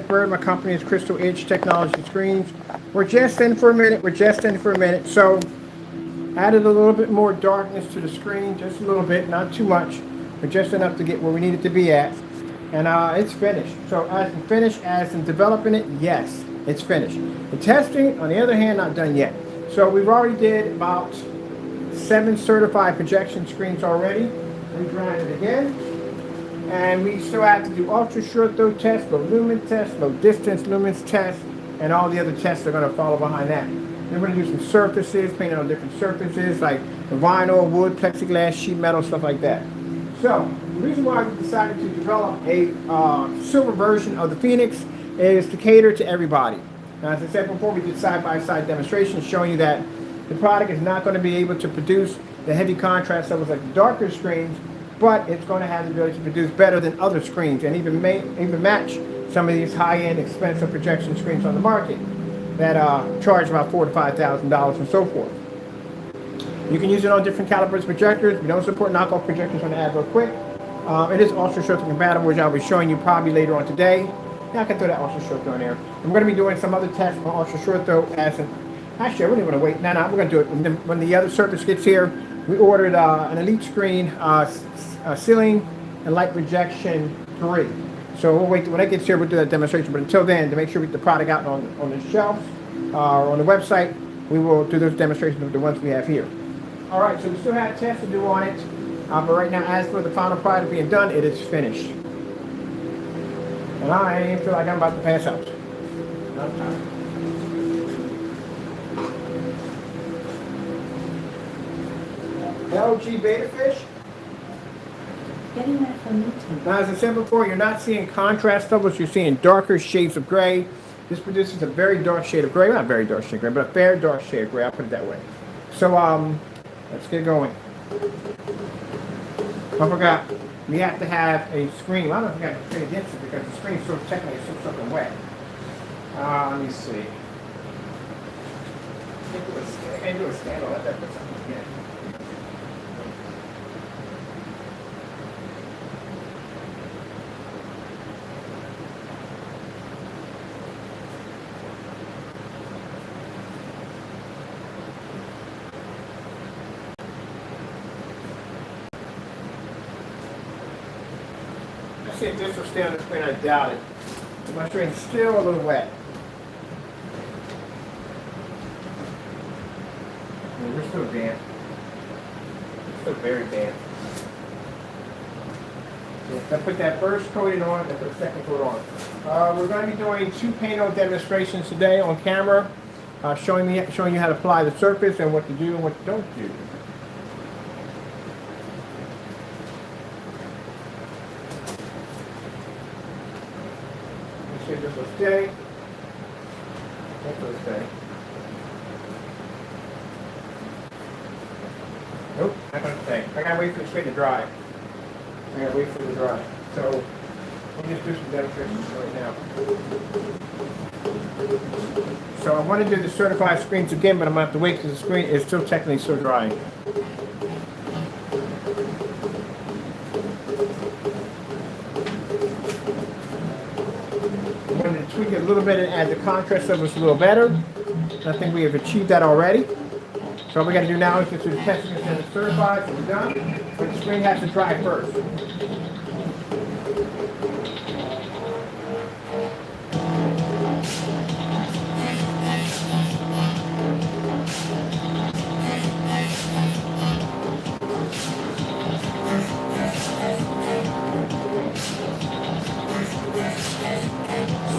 Bird. My company is Crystal Edge Technology Screens. We're just in for a minute. So added a little bit more darkness to the screen, just a little bit, not too much, but just enough to get where we need it to be at. And it's finished. So as in developing it, yes, it's finished. The testing, on the other hand, not done yet. So we've already did about 7 certified projection screens already. We ran it again. And we still have to do ultra short throw tests, low lumen tests, low distance lumens tests, and all the other tests that are going to follow behind that. We're going to do some surfaces, painting on different surfaces like the vinyl, wood, plexiglass, sheet metal, stuff like that. So the reason why we decided to develop a silver version of the Phoenix is to cater to everybody. Now, as I said before, we did side-by-side demonstrations showing you that the product is not going to be able to produce the heavy contrast levels like the darker screens, but it's going to have the ability to produce better than other screens and even match some of these high-end expensive projection screens on the market that charge about $4,000 to $5,000 and so forth. You can use it on different calibers projectors. We don't support knockoff projectors on the ad real quick. It is ultra short compatible, which I'll be showing you probably later on today. Yeah, I can throw that ultra short throw in there. I'm going to be doing some other tests on ultra short throw actually, I really want to wait. No, we're going to do it when the other surface gets here. We ordered an Elite Screen ceiling and light projection 3. So we'll wait when it gets here. We'll do that demonstration. But until then, to make sure we get the product out on the shelves or on the website, we will do those demonstrations with the ones we have here. All right. So we still have tests to do on it, but right now, as for the final product being done, it is finished. And I feel like I'm about to pass out. I'm tired. LG Beta Fish. Getting that from me too. Now, as I said before, you're not seeing contrast levels, you're seeing darker shades of gray. This produces a very dark shade of gray. Not very dark shade of gray, but a fair dark shade of gray. I'll put it that way. So, let's get going. I forgot, we have to have a screen. Well, I don't think I have to screen against it because the screen is sort of technically still something wet. Let me see. I can't do a stand. I'll let that put something again. See if this will stay on the screen. I doubt it. My screen's still a little wet. We're still damp. Still very damp. So I put that first coating on, and put the second coat on. We're going to be doing 2 paint-on demonstrations today on camera, showing you how to apply the surface and what to do and what to don't do. See if this will stay. This will stay. Nope, not going to stay. I gotta wait for the screen to dry. So, let me just do some demonstrations right now. So I want to do the certified screens again, but I'm going to have to wait because the screen is still technically still drying. I'm going to tweak it a little bit and add the contrast levels a little better. I think we have achieved that already. So all we got to do now is just do the testing instead of certified, so we're done. But the screen has to dry first.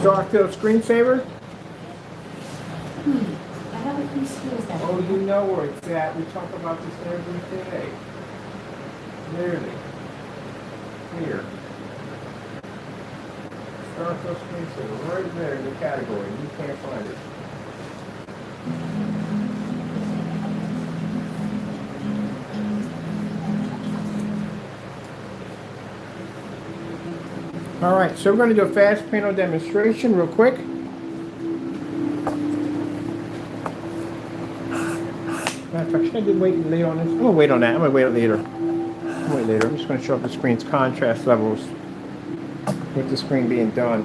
Starfield screensaver. I have a few skills that. Oh, you know where it's at. We talk about this every day. Nearly. Here. Starfield screensaver, right there in the category. You can't find it. All right, so we're going to do a fast paint-on demonstration real quick. Should I wait later on this? I'm going to wait on that. I'm going to wait later. I'm just going to show up the screen's contrast levels with the screen being done.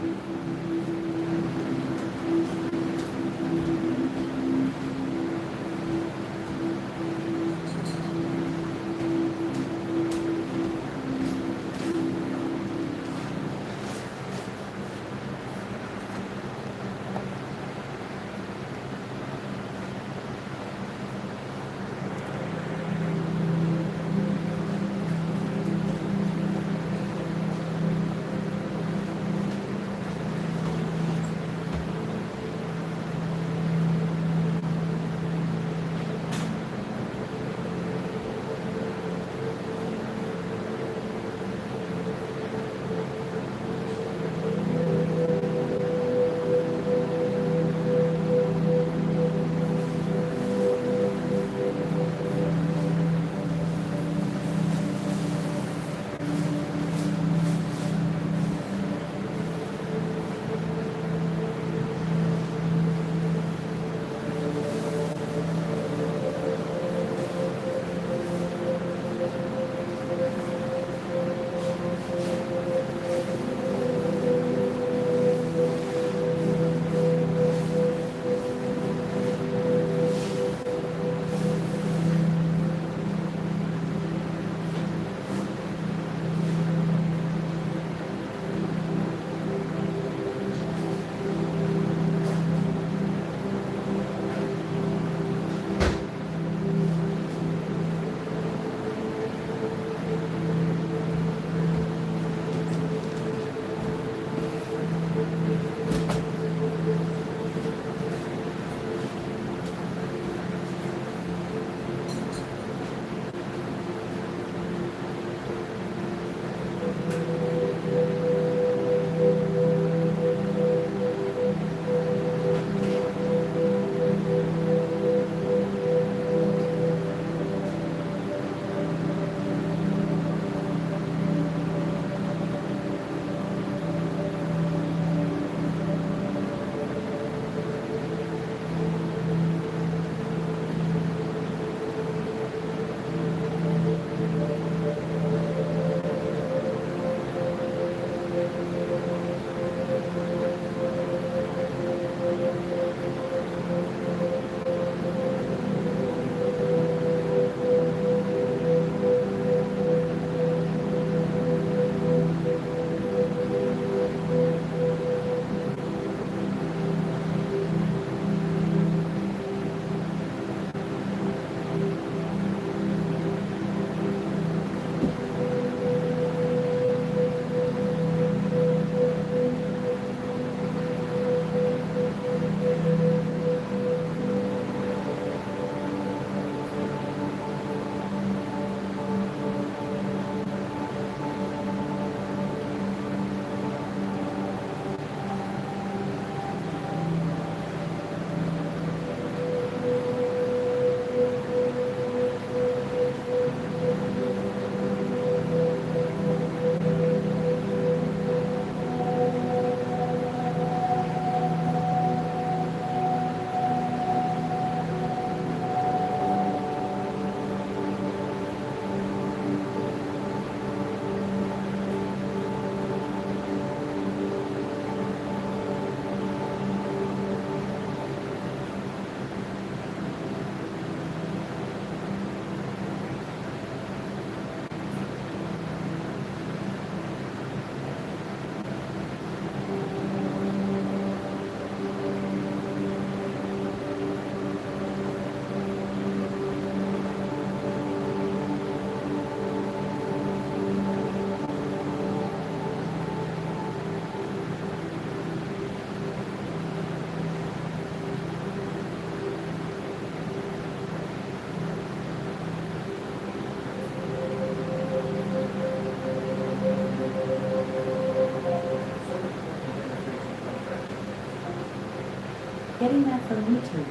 Getting that from YouTube.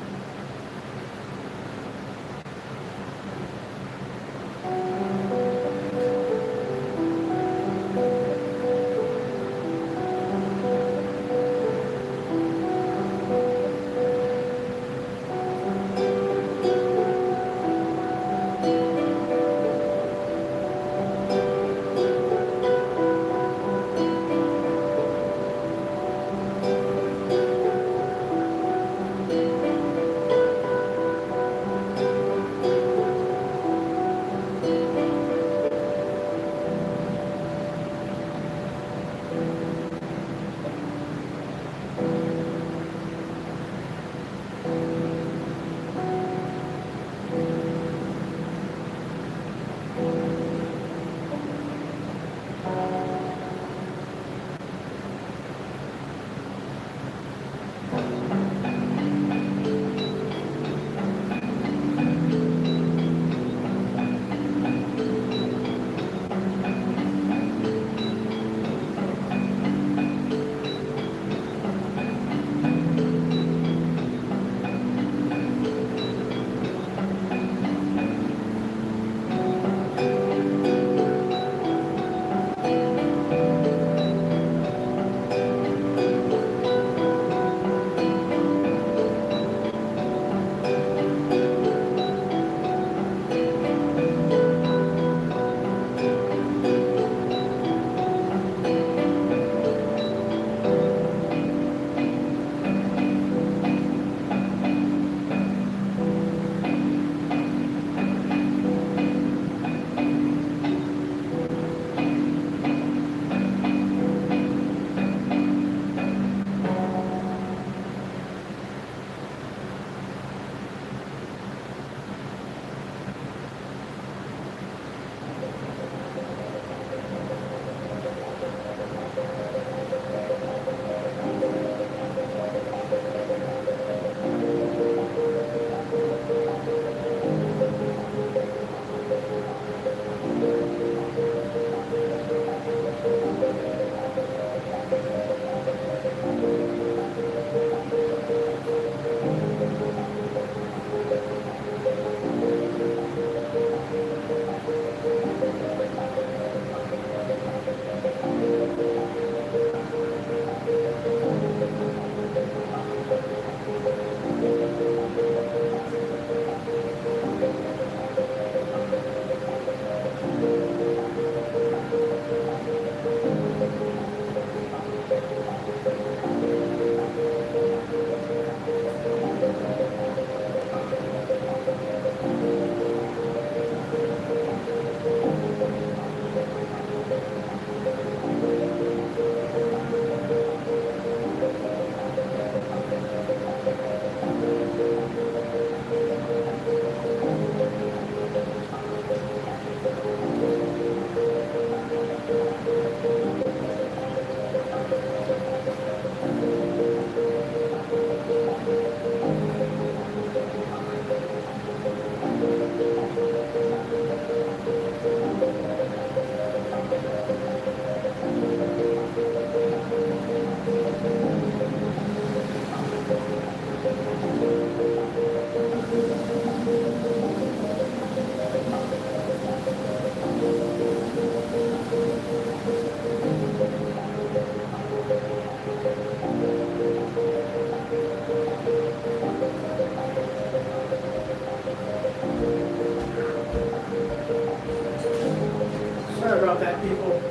Sorry about that, people.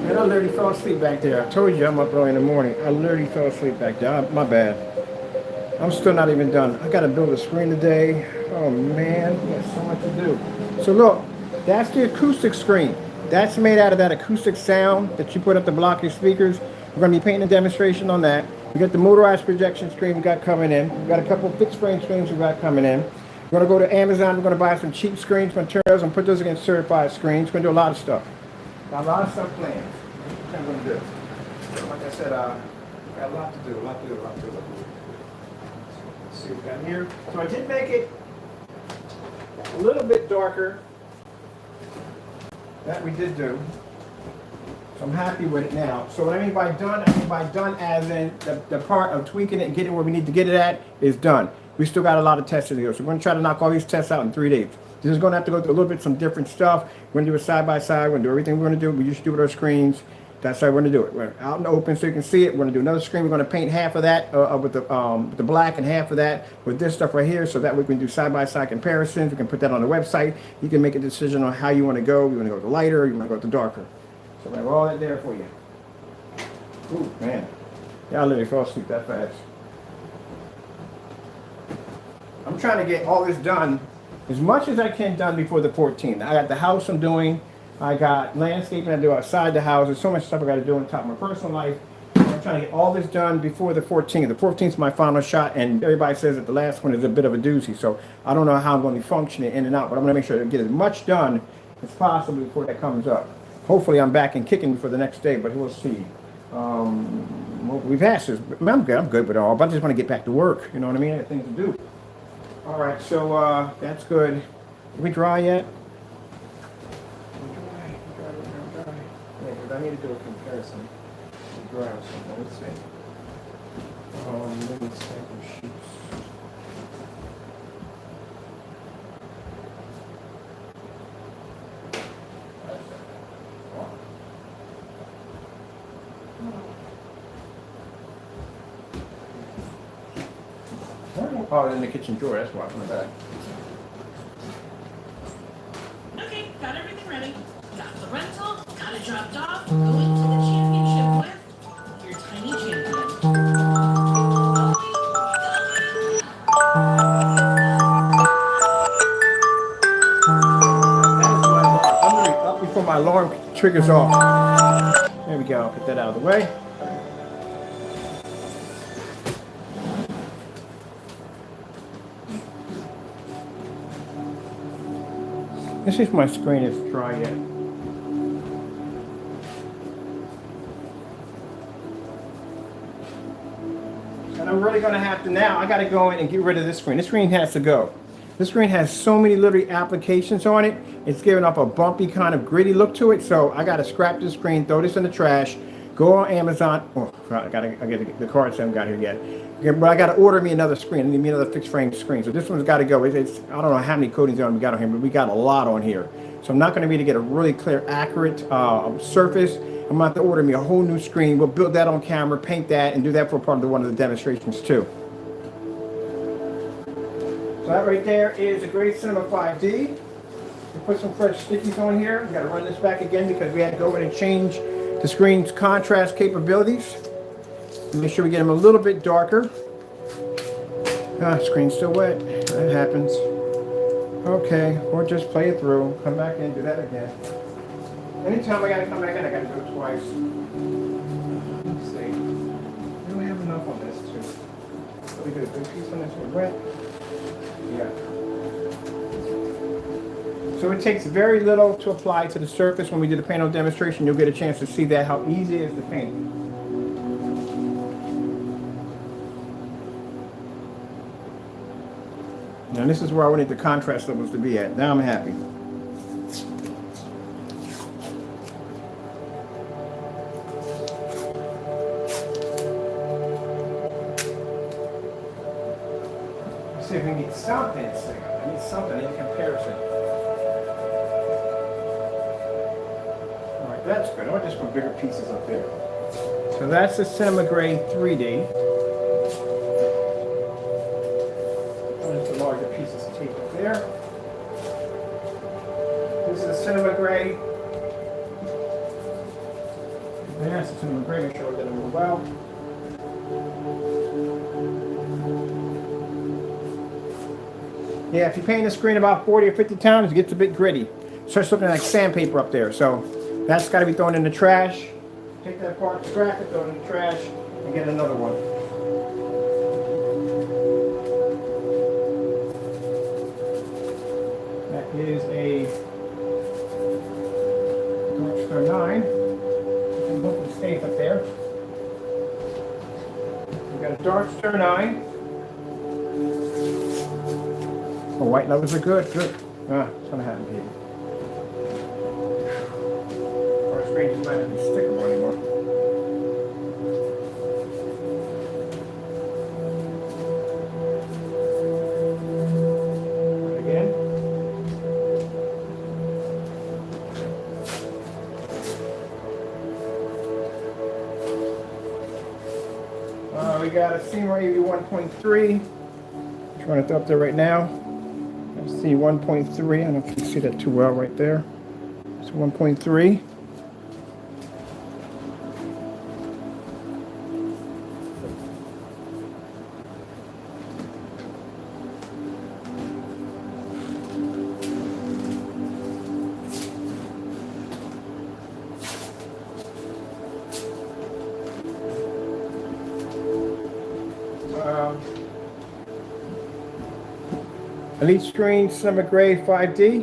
Man, I literally fell asleep back there. I told you I'm up early in the morning. I literally fell asleep back there. My bad. I'm still not even done. I got to build a screen today. Oh, man. There's so much to do. So, look. That's the acoustic screen. That's made out of that acoustic sound that you put up to block your speakers. We're going to be painting a demonstration on that. We got the motorized projection screen we got coming in. We got a couple fixed frame screens we got coming in. We're going to go to Amazon. We're going to buy some cheap screens, materials, and put those against certified screens. We're going to do a lot of stuff. Got a lot of stuff planned. That's what I'm going to do. Like I said, got a lot to do, Let's see what we got here. So I did make it a little bit darker. That we did do. So I'm happy with it now. So what I mean by done, I mean by done as in the part of tweaking it and getting where we need to get it at is done. We still got a lot of tests to do. So we're going to try to knock all these tests out in 3 days. This is going to have to go through a little bit some different stuff. We're going to do it side by side. We're going to do everything we're going to do. We used to do with our screens. That's how we're going to do it. We're out in the open so you can see it. We're going to do another screen. We're going to paint half of that with the black and half of that with this stuff right here, so that we can do side-by-side comparisons. We can put that on the website. You can make a decision on how you want to go. You want to go with the lighter, or you want to go with the darker. So we have all that there for you. Ooh, man. Y'all literally fell asleep that fast. I'm trying to get all this done, as much as I can done before the 14th. I got the house I'm doing. I got landscaping I do outside the house. There's so much stuff I got to do on top of my personal life. I'm trying to get all this done before the 14th. The 14th is my final shot, and everybody says that the last one is a bit of a doozy. So I don't know how I'm going to be functioning in and out, but I'm going to make sure to get as much done as possible before that comes up. Hopefully I'm back and kicking for the next day, but we'll see. We've asked this. I'm good with it all, but I just want to get back to work. You know what I mean? I got things to do. All right, so that's good. Are we dry yet? I need to do a comparison. Dry or something. Let's see. Let me sample sheets. Oh, in the kitchen drawer. That's why I'm back. Okay, got everything ready. Got the rental, got it dropped off, going to the championship with your tiny champion. I'm going to be up before my alarm triggers off. There we go. I'll put that out of the way. Let's see if my screen is dry yet. And I'm really going to have to now, I got to go in and get rid of this screen. This screen has to go. This screen has so many literally applications on it. It's giving up a bumpy kind of gritty look to it. So I got to scrap this screen, throw this in the trash, go on Amazon. Oh, I get the cards I haven't got here yet. Okay, but I got to order me another screen. I need me another fixed frame screen. So this one's got to go. It's I don't know how many coatings on we got on here, but we got a lot on here. So I'm not going to be able to get a really clear, accurate surface. I'm going to have to order me a whole new screen. We'll build that on camera, paint that, and do that for part of one of the demonstrations too. So that right there is a Great Cinema 5D. We put some fresh stickies on here. We got to run this back again because we had to go in and change the screen's contrast capabilities. Make sure we get them a little bit darker. Screen's still wet. That happens. Okay, or just play it through. Come back in, do that again. Anytime I gotta come back in, I gotta do it twice. Let's see. We don't have enough on this too. So we do a good piece on this one. Wet. Yeah. So it takes very little to apply to the surface. When we do the paint on demonstration, you'll get a chance to see that, how easy it is to paint. Now this is where I wanted the contrast levels to be at. Now I'm happy. Let's see if we need something. I need something in comparison. Alright, that's good. I'll just put bigger pieces up there. So that's the Cinema Gray 3D. Larger pieces of tape up there. This is the Cinema Gray. There's the Cinema Gray. Make sure that it will well. Yeah, if you paint the screen about 40 or 50 times, it gets a bit gritty. Starts looking like sandpaper up there. So that's got to be thrown in the trash. Take that apart, scrap it, throw it in the trash, and get another one. Is a Darkstar 9. And hopefully stays up there. We've got a Darkstar 9. Oh, white levels are good. Good. It's gonna happen here. Our screen is going to be stickable. we got a CMOS AV 1.3. Trying it up there right now. Let's see 1.3. I don't know if you can see that too well right there. It's 1.3. Elite screen, summer grade 5D.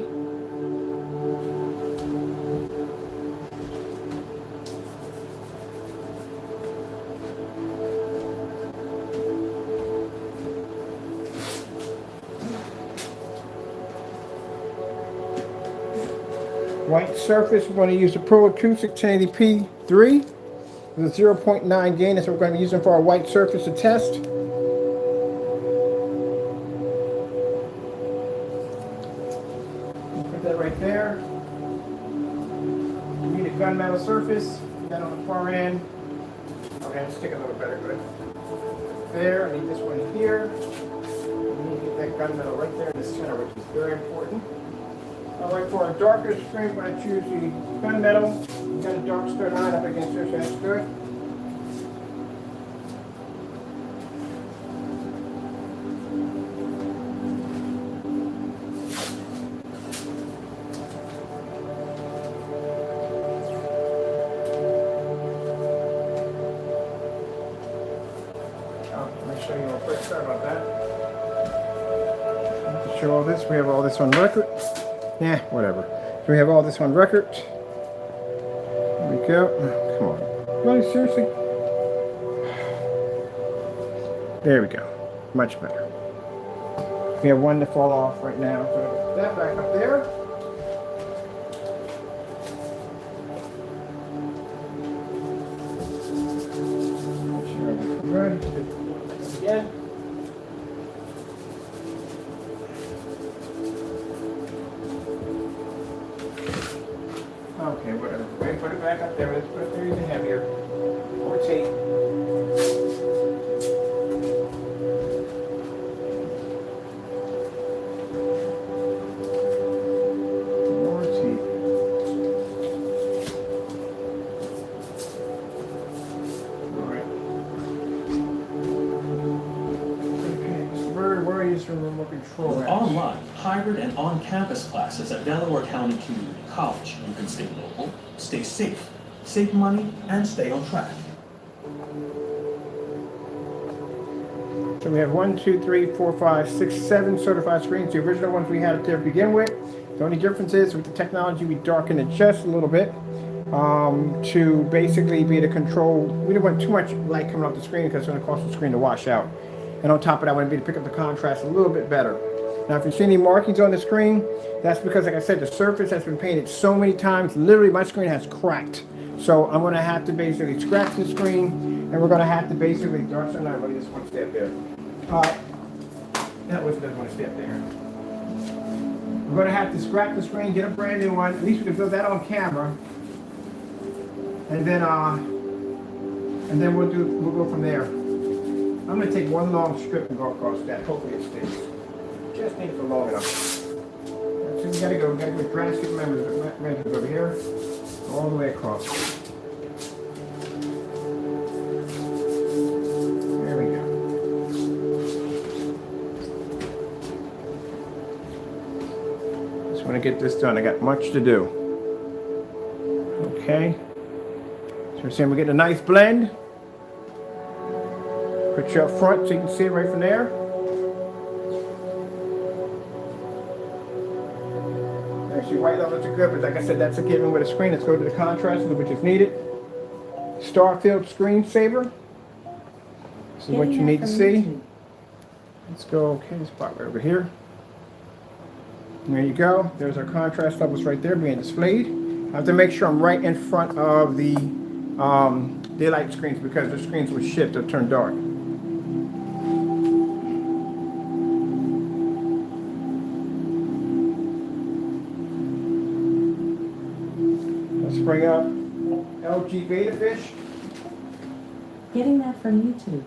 White surface, we're going to use the Pro Acoustic 1080p 3 with a 0.9 gain. That's what we're going to be using for our white surface to test. Put that right there. We need a gunmetal surface. Put that on the far end. Okay, let's stick a little better, good. There, I need this one here. We need to get that gunmetal right there in the center, which is very important. Alright, for a darker screen, we're going to choose the gunmetal. We've got a dark stud line up against there, so that's good. Let me show you real quick. Sorry about that. To show all this, we have all this on record. Yeah, whatever. So we have all this on record. There we go. Come on. Really, seriously? There we go. Much better. We have one to fall off right now. So that back up there. Good. Again. Okay, whatever. Wait, put it back up there. Let's put it there even heavier. More tape. More tape. Alright. Okay, so where are you from remote control? With online, hybrid, and on-campus classes at Delaware County Community College, you can stay local, stay safe, save money, and stay on track. So we have 1, 2, 3, 4, 5, 6, 7 certified screens. The original ones we had up there to begin with. The only difference is with the technology, we darkened it just a little bit to basically be able to control. We didn't want too much light coming off the screen because it's going to cause the screen to wash out. And on top of that, I want to be able to pick up the contrast a little bit better. Now, if you see any markings on the screen, that's because, like I said, the surface has been painted so many times, literally my screen has cracked. So I'm going to have to basically scratch the screen, and we're going to have to basically, dark side, not really, just one step there. That doesn't want to step there. We're going to have to scrap the screen, get a brand new one. At least we can build that on camera. And then we'll go from there. I'm going to take one long strip and go across that. Hopefully it stays. Just need it for long enough. So we gotta go drastic measures over here, all the way across. There we go. Just want to get this done. I got much to do. Okay. So we're saying we're getting a nice blend. Put you up front so you can see it right from there. Actually, white levels are good, but like I said, that's a given with a screen. Let's go to the contrast, which is needed. Starfield screensaver. This is what you need to see. Let's go, okay, spot right over here. There you go. There's our contrast levels right there being displayed. I have to make sure I'm right in front of the daylight screens because the screens will shift, they'll turn dark. Let's bring up LG Beta Fish. Getting that from YouTube.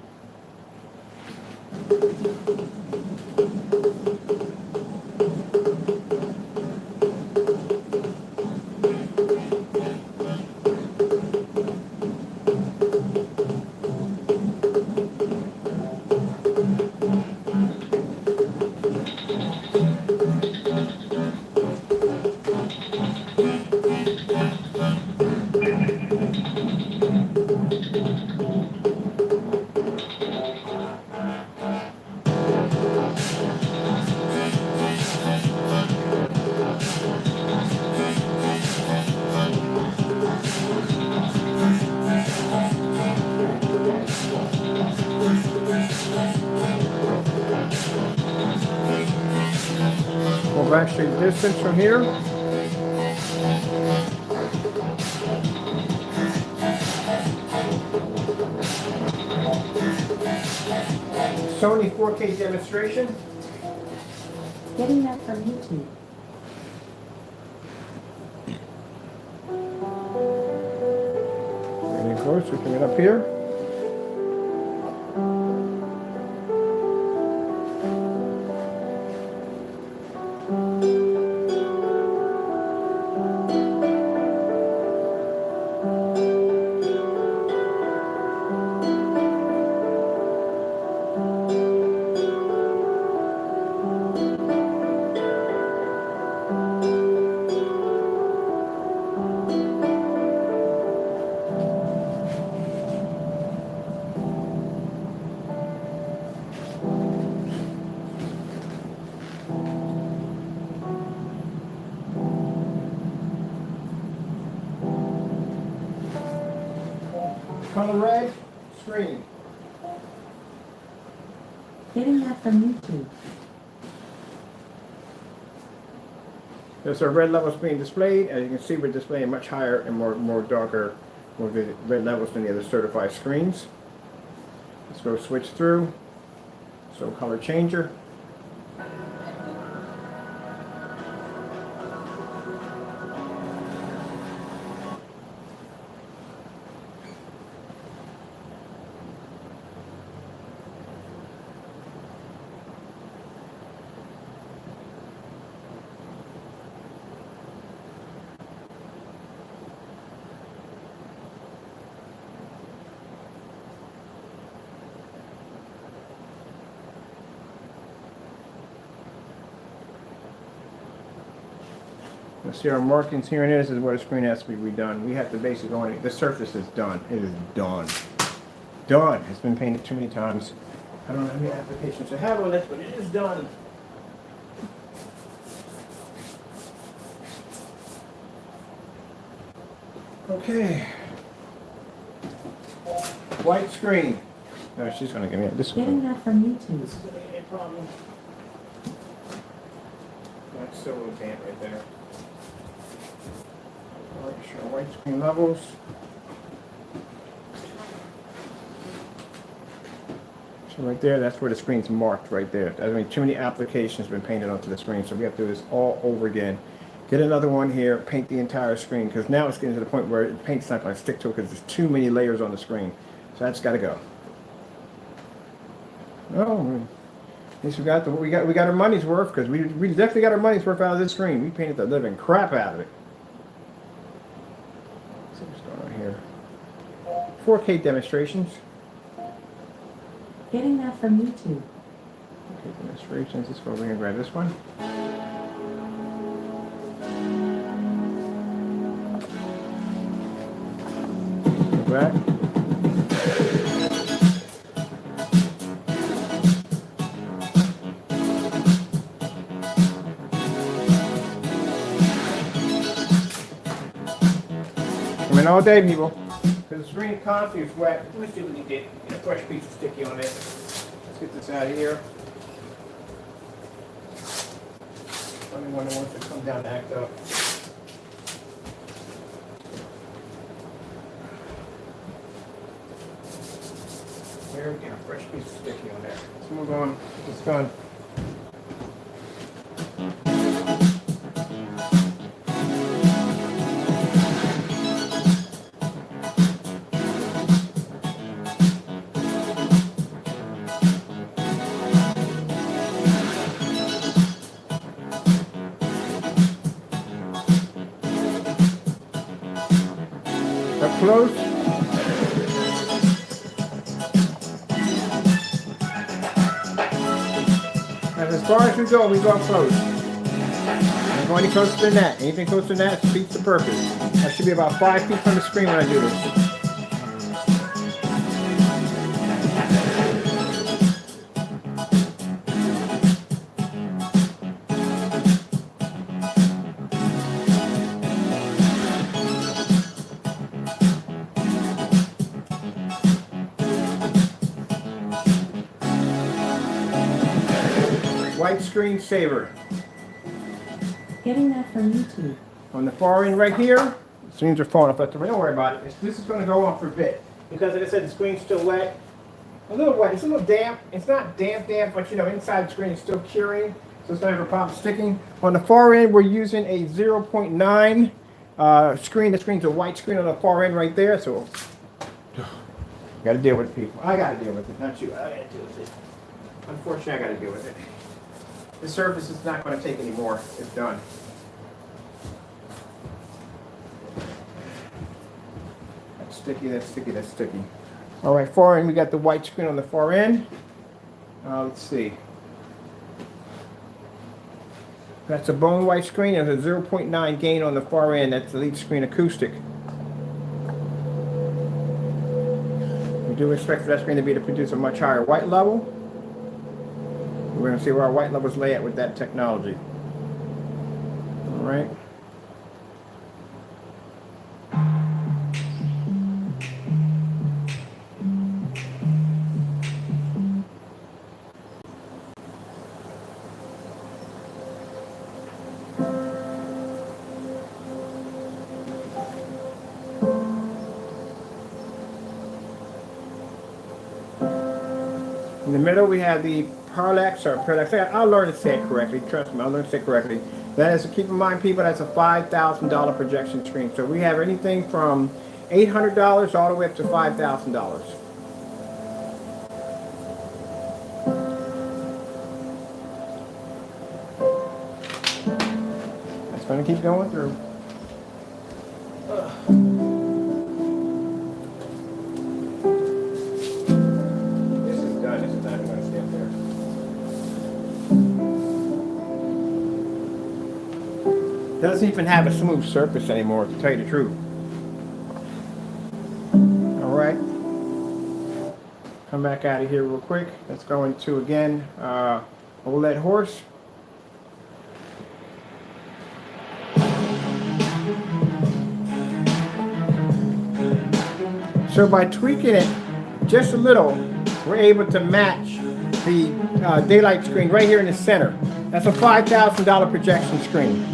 Go back straight distance from here. Sony 4K demonstration. Getting that from YouTube. Getting close, switching it up here. Color red, screen. Getting that from YouTube. There's our red levels being displayed. As you can see, we're displaying much higher and more darker, more vivid red levels than the other certified screens. Let's go switch through. So color changer. Let's see our markings here, and this is where the screen has to be redone. We have to basically go in. The surface is done. It is done. Done. It's been painted too many times. I don't know how many applications I have on this, but it is done. Okay. White screen. No, she's gonna give me this Getting one. that from YouTube. This is gonna be a problem. That's still a little damp right there. Alright, show white screen levels. So right there, that's where the screen's marked right there. I mean, too many applications have been painted onto the screen, so we have to do this all over again. Get another one here, paint the entire screen, because now it's getting to the point where the paint's not going to stick to it because there's too many layers on the screen. So that's got to go. Oh, at least we got our money's worth, because we definitely got our money's worth out of this screen. We painted the living crap out of it. So what's going on here? 4K demonstrations. Getting that from YouTube. Okay, demonstrations. Let's go over here and grab this one. Go back. Come in all day, people. Because the screen constantly is wet. Let me see what we can get a fresh piece of sticky on it. Let's get this out of here. Only one that wants to come down to act up. There we go, fresh piece of sticky on there. Let's move on. Get this done. close. And as far as we go close. Don't go any closer than that. Anything closer than that defeats the purpose. I should be about 5 feet from the screen when I do this. White screen saver. Getting that from YouTube. On the far end right here, the screens are falling off. Don't worry about it. This is going to go on for a bit. Because like I said, the screen's still wet. A little wet. It's a little damp. It's not damp, but you know, inside the screen is still curing. So it's not have a problem sticking. On the far end, we're using a 0.9 screen. The screen's a white screen on the far end right there. So, got to deal with it, people. I got to deal with it, not you. I got to deal with it. Unfortunately, I got to deal with it. The surface is not going to take any more. It's done. That's sticky, that's sticky, that's sticky. All right, far end, we got the white screen on the far end. Let's see. That's a bone white screen. There's a 0.9 gain on the far end. That's the lead screen acoustic. We do expect for that screen to be to produce a much higher white level. We're going to see where our white levels lay at with that technology. All right. In the middle, we have the parallax. I'll learn to say it correctly. Trust me, I'll learn to say it correctly. That is, keep in mind, people, that's a $5,000 projection screen. So we have anything from $800 all the way up to $5,000. That's going to keep going through. Doesn't even have a smooth surface anymore, to tell you the truth. All right. Come back out of here real quick. Let's go into, again, OLED horse. So by tweaking it just a little, we're able to match the daylight screen right here in the center. That's a $5,000 projection screen.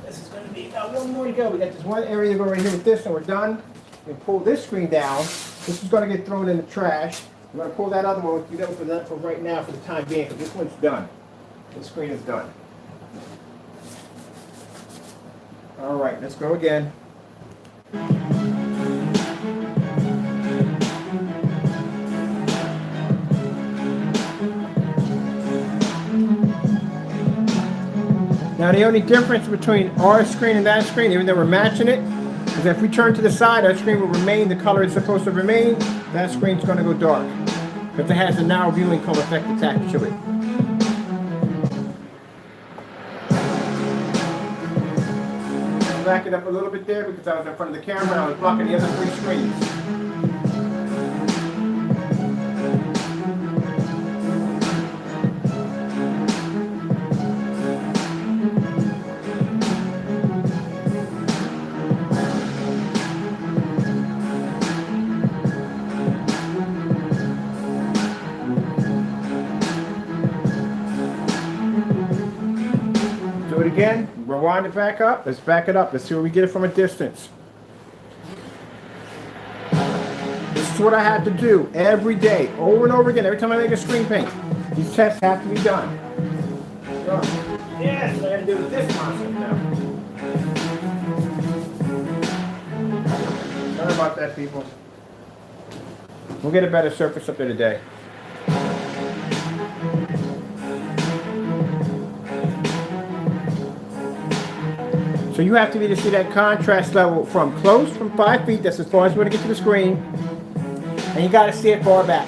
This is going to be one more to go. We got this one area to go right here with this, and we're done. We pull this screen down. This is going to get thrown in the trash. We're going to pull that other one. We'll do that for right now, for the time being, because this one's done. This screen is done. All right, let's go again. Now the only difference between our screen and that screen, even though we're matching it, is that if we turn to the side, our screen will remain the color it's supposed to remain. That screen's going to go dark, because it has a narrow viewing cone effect attached to it. Back it up a little bit there because I was in front of the camera and I was blocking the other three screens. Do it again. Rewind it back up. Let's back it up. Let's see where we get it from a distance. This is what I have to do every day, over and over again, every time I make a screen paint. These tests have to be done. So, yes, I gotta do with this concept now. Sorry about that, people. We'll get a better surface up there today. So you have to be able to see that contrast level from close, from 5 feet. That's as far as you want to get to the screen. And you got to see it far back.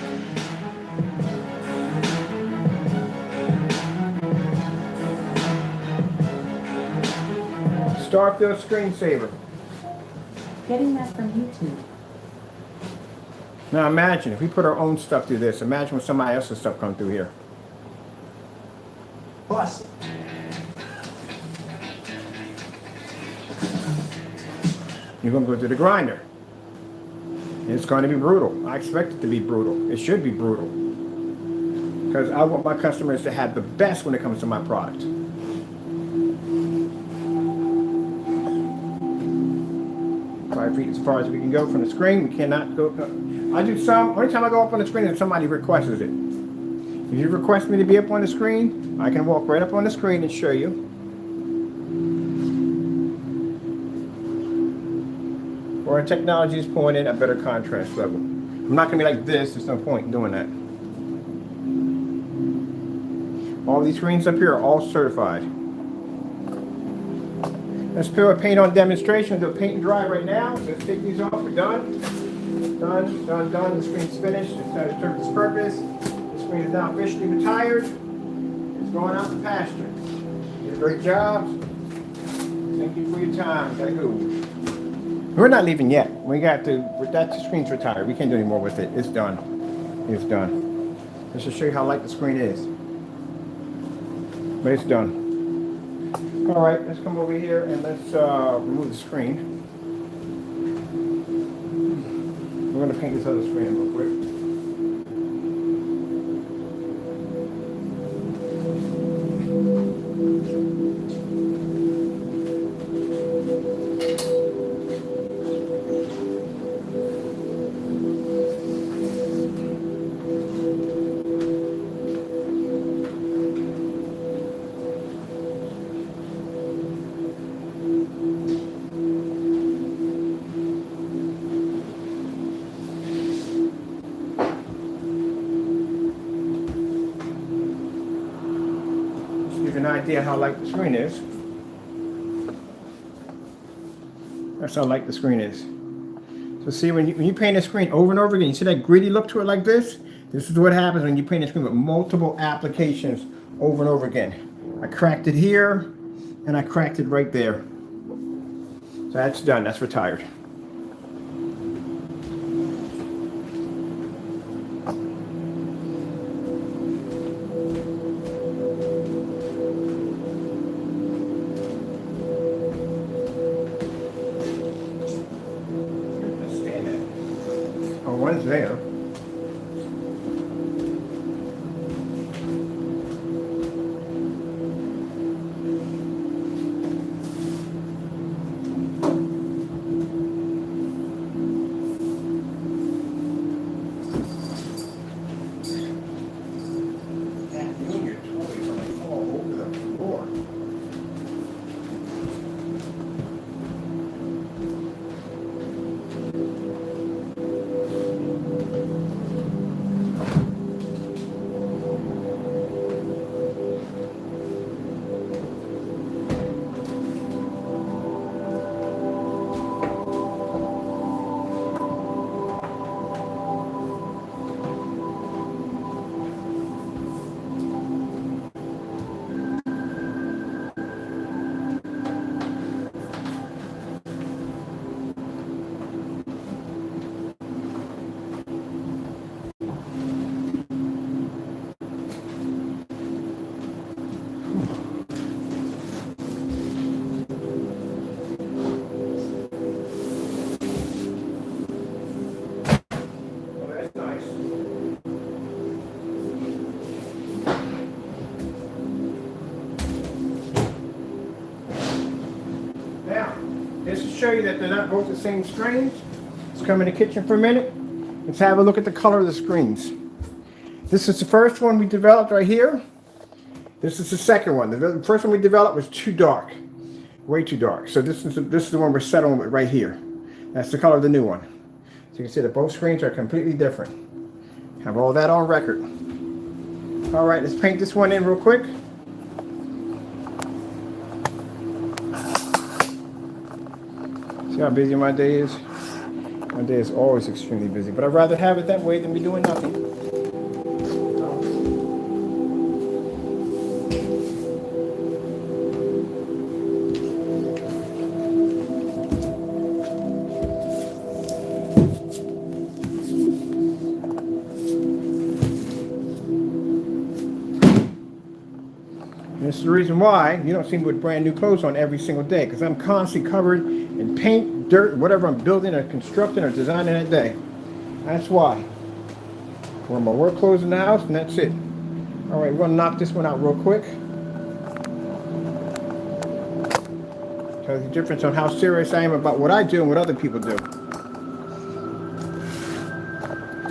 Starfield screensaver. Getting that from YouTube. Now imagine if we put our own stuff through this. Imagine when somebody else's stuff comes through here. Plus, You're going to go through the grinder. It's going to be brutal. I expect it to be brutal. It should be brutal. Because I want my customers to have the best when it comes to my product. 5 feet as far as we can go from the screen. We cannot go. I do some. Only time I go up on the screen is if somebody requests it. If you request me to be up on the screen, I can walk right up on the screen and show you. Or our technology is pulling in a better contrast level. I'm not going to be like this. There's no point in doing that. All these screens up here are all certified. Let's put a paint on demonstration. Do a paint and dry right now. Let's take these off. We're done. Done, done, done. The screen's finished. It's done its served its purpose. The screen is now officially retired. It's going out to pasture. You did a great job. Thank you for your time. Gotta go. We're not leaving yet. We got to. That screen's retired. We can't do any more with it. It's done. It's done. Let's just show you how light the screen is. But it's done. All right, let's come over here and let's remove the screen. We're going to paint this other screen real quick. An idea how light the screen is. That's how light the screen is. So see, when you paint a screen over and over again, you see that gritty look to it like this? This is what happens when you paint a screen with multiple applications over and over again. I cracked it here, and I cracked it right there. So that's done. That's retired. One's there. Your toys are like all over the floor. Just to show you that they're not both the same screens, let's come in the kitchen for a minute. Let's have a look at the color of the screens. This is the first one we developed right here. This is the second one. The first one we developed was too dark, way too dark. So this is the one we're settling with right here. That's the color of the new one. So you can see that both screens are completely different. Have all that on record. All right, let's paint this one in real quick. See how busy my day is? My day is always extremely busy, but I'd rather have it that way than be doing nothing. And this is the reason why you don't see me with brand new clothes on every single day, because I'm constantly covered in paint, dirt, whatever I'm building or constructing or designing that day. That's why. Wear my work clothes in the house, and that's it. All right, we're gonna knock this one out real quick. Tells you the difference on how serious I am about what I do and what other people do.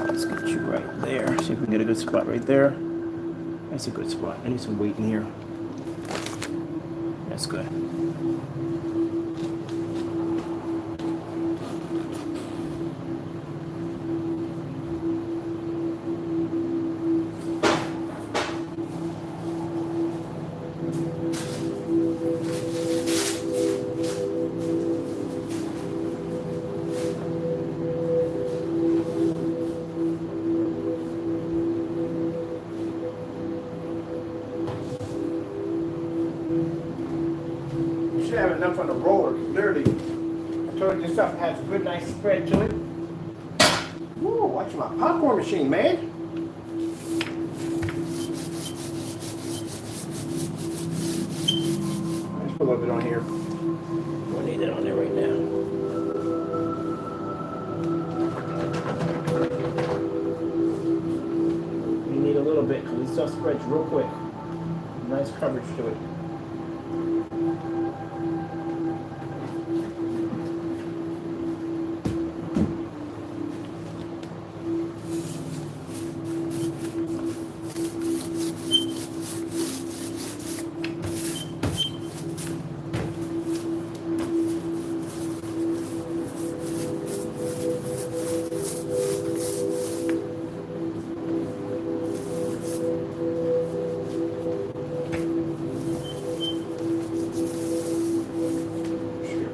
Let's get you right there. See if we can get a good spot right there. That's a good spot. I need some weight in here. That's good. Should have enough on the roller, because literally, I told you this stuff has a good, nice spread to it. Woo, watch my popcorn machine, man. Let's put a little bit on here. Don't need that on there right now. You need a little bit, because this stuff spreads real quick. Nice coverage to it.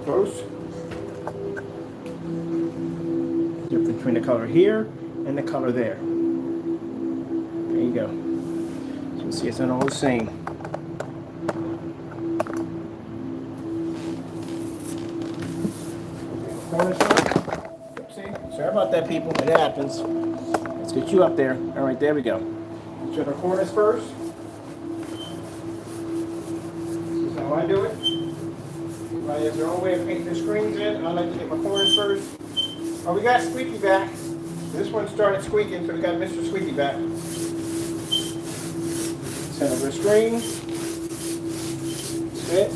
Close. Difference between the color here and the color there. There you go. So you see it's not all the same. Corner side. See? Sorry about that, people. It happens. Let's get you up there. All right, there we go. Get you the corners first. This is how I do it. Everybody has their own way of painting their screens in. I like to get my corners first. Oh, we got Squeaky back. This one started squeaking, so we got Mr. Squeaky back. Center of the screen. That's it.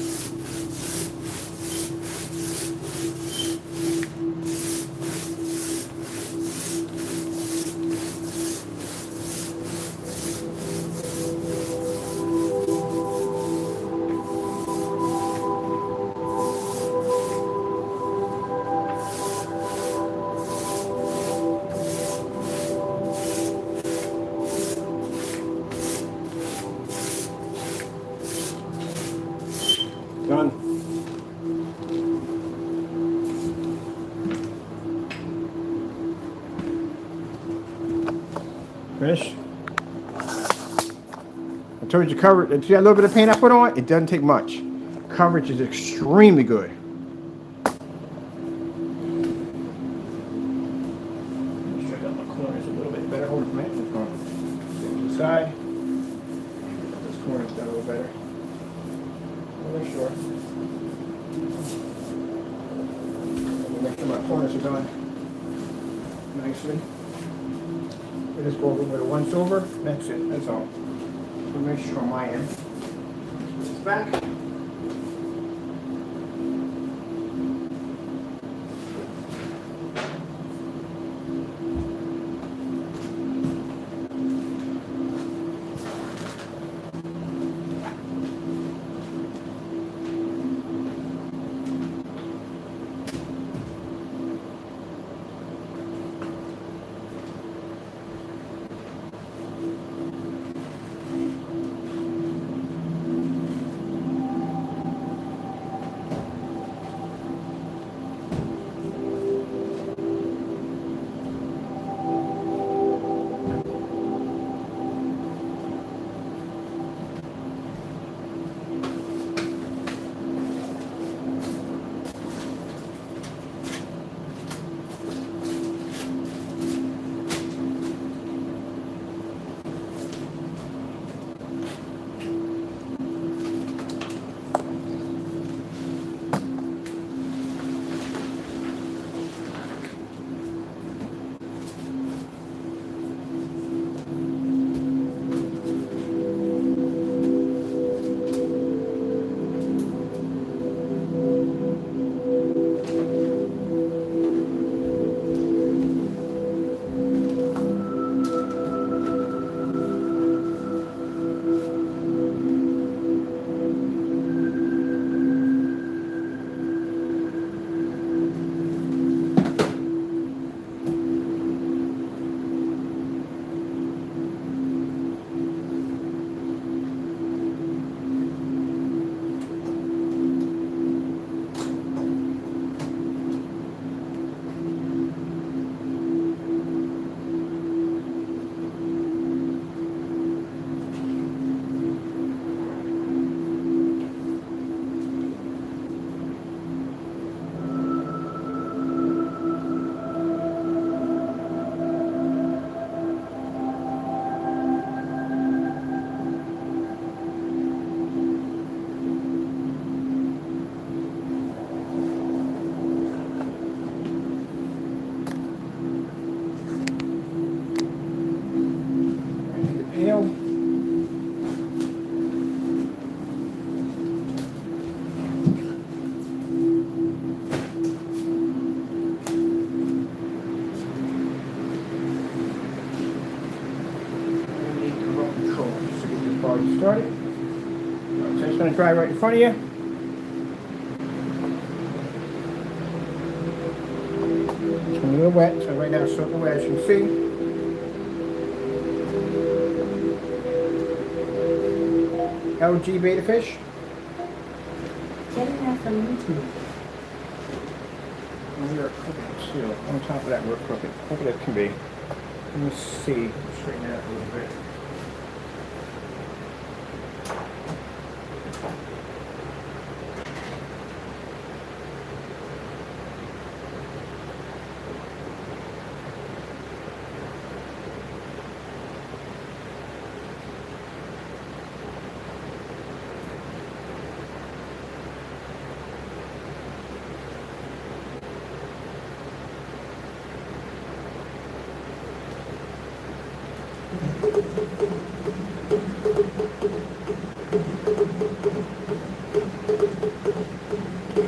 Done. Finish. I told you cover. See that little bit of paint I put on? It doesn't take much. Coverage is extremely good. Check out my corners a little bit better. Hold it, man. Let's go to the side. This corner's done a little better. Make sure. Make sure my corners are done nicely. We just go over with a once over. That's it. That's all. So make sure on my end. It's back. deal. Started. So it's going to dry right in front of you. It's a little wet, so right now it's soaking wet as you can see. LG beta fish. Getting that from YouTube. And we're crooked too. On top of that, we're crooked. Crooked as can be. Let me see. Straighten that out a little bit.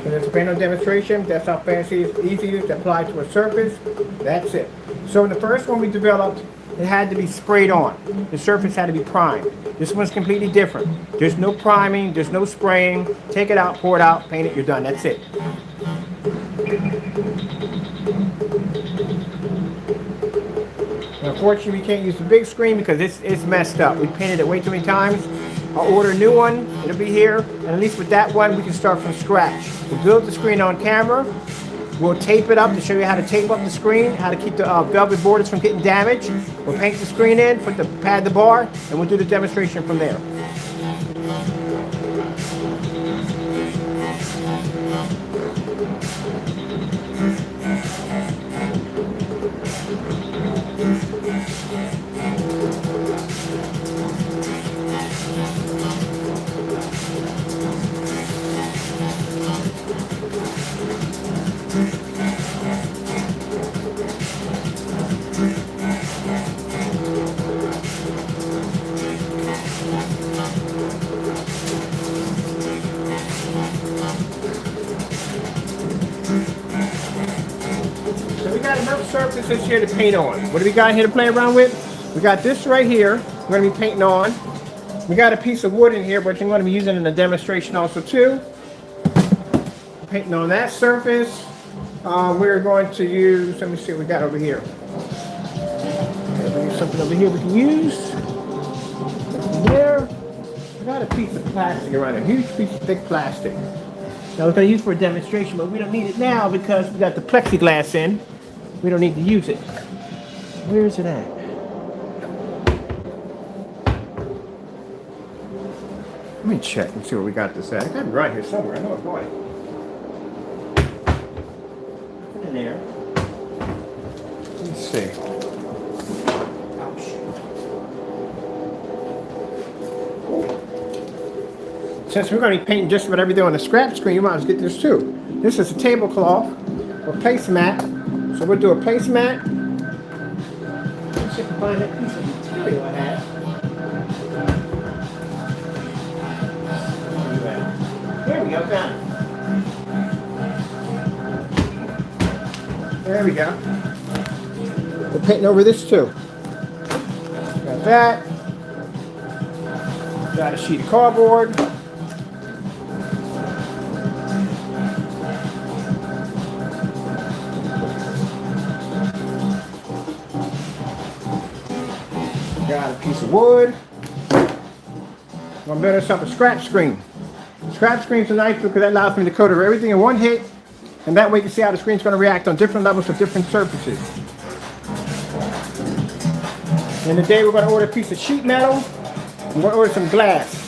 So there's a panel demonstration. That's how fast it is, easy it is to apply to a surface. That's it. So in the first one we developed, it had to be sprayed on. The surface had to be primed. This one's completely different. There's no priming, there's no spraying. Take it out, pour it out, paint it, you're done. That's it. Unfortunately, we can't use the big screen because it's messed up. We painted it way too many times. I'll order a new one. It'll be here. And at least with that one, we can start from scratch. We'll build the screen on camera. We'll tape it up to show you how to tape up the screen, how to keep the velvet borders from getting damaged. We'll paint the screen in, pad the bar, and we'll do the demonstration from there. So we got enough surfaces here to paint on. What do we got here to play around with? We got this right here we're going to be painting on. We got a piece of wood in here, but you're going to be using in the demonstration also too. Painting on that surface. We're going to use, let me see what we got over here. There's something over here we can use. There. I got a piece of plastic around here, a huge piece of thick plastic. Now we're going to use for a demonstration, but we don't need it now because we got the plexiglass in. We don't need to use it. Where is it at? Let me check and see where we got this at. I got it right here somewhere. I know it's going. Nothing in there. Let me see. Since we're going to be painting just about everything on the scrap screen, you might as well get this too. This is a tablecloth or placemat. So we'll do a placemat. Let's see if I can find that piece of material I have. There we go, found it. There we go. We're painting over this too. Got that. Got a sheet of cardboard. Got a piece of wood. I'm gonna build myself a scratch screen. Scratch screens are nice because that allows me to coat over everything in one hit, and that way you can see how the screen's going to react on different levels of different surfaces. And today we're going to order a piece of sheet metal. We're going to order some glass.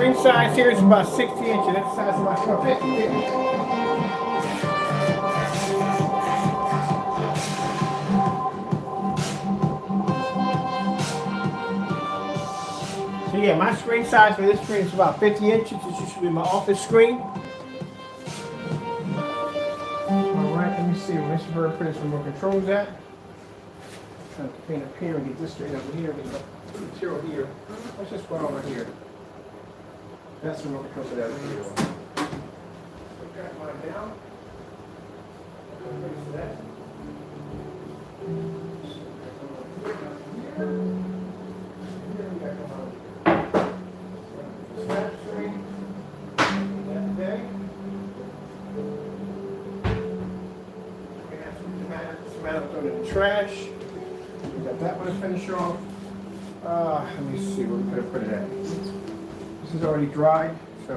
screen size here is about 60 inches. That's the size of my 450 here. So yeah, my screen size for this screen is about 50 inches. This used to be my office screen. Alright, let me see where Mr. Bird put his remote controls at. I'm trying to clean up here and get this straight over here. Get the material here. What's this one over here? That's the remote control for that video. Put that one down. Place that. Here we go. Snap screen. That day. We have some tomatoes in the trash. We got that one to finish off. Let me see where we could have put it at. This is already dried, so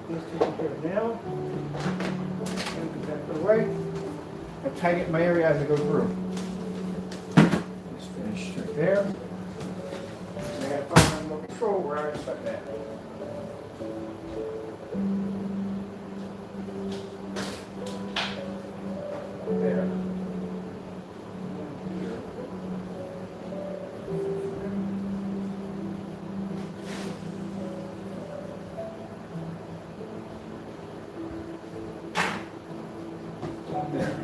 let's take care of it now. And put that put away. I tighten up my area as I go through. Let's finish right there. And I gotta find my remote control where I set that. There. There.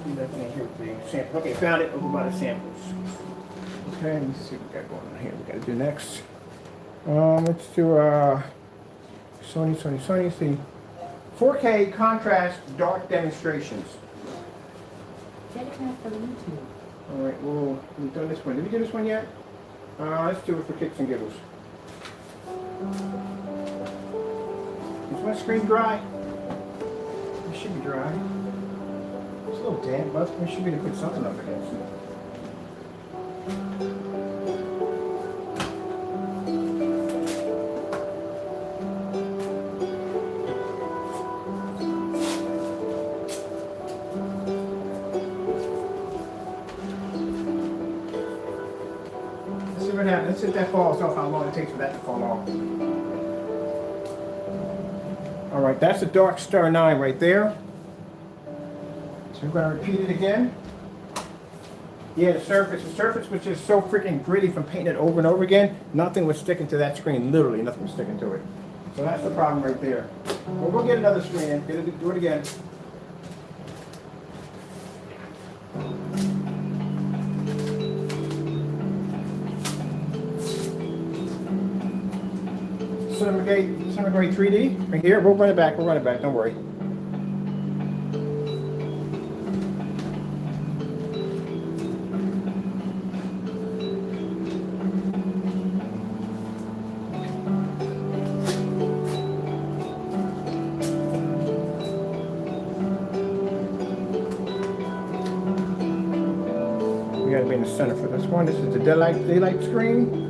See that thing here with the sample. Okay, found it over by the samples. Okay, let me see what we got going on here. We gotta do next. Let's do Sony. See, 4K contrast dark demonstrations. Get it back from YouTube. All right, well, we've done this one. Did we do this one yet? Let's do it for kicks and giggles. Is my screen dry? It should be dry. It's a little damp, but we should be able to put something up against it. Let's see what happens. Let's see if that falls off, how long it takes for that to fall off. All right, that's a Dark Star 9 right there. So we're going to repeat it again. Yeah, the surface was just so freaking gritty from painting it over and over again. Nothing was sticking to that screen. Literally, nothing was sticking to it. So that's the problem right there. Well, we'll get another screen in. Do it again. Cinema Grade 3D right here. We'll run it back. Don't worry. We gotta be in the center for this one. This is the daylight screen.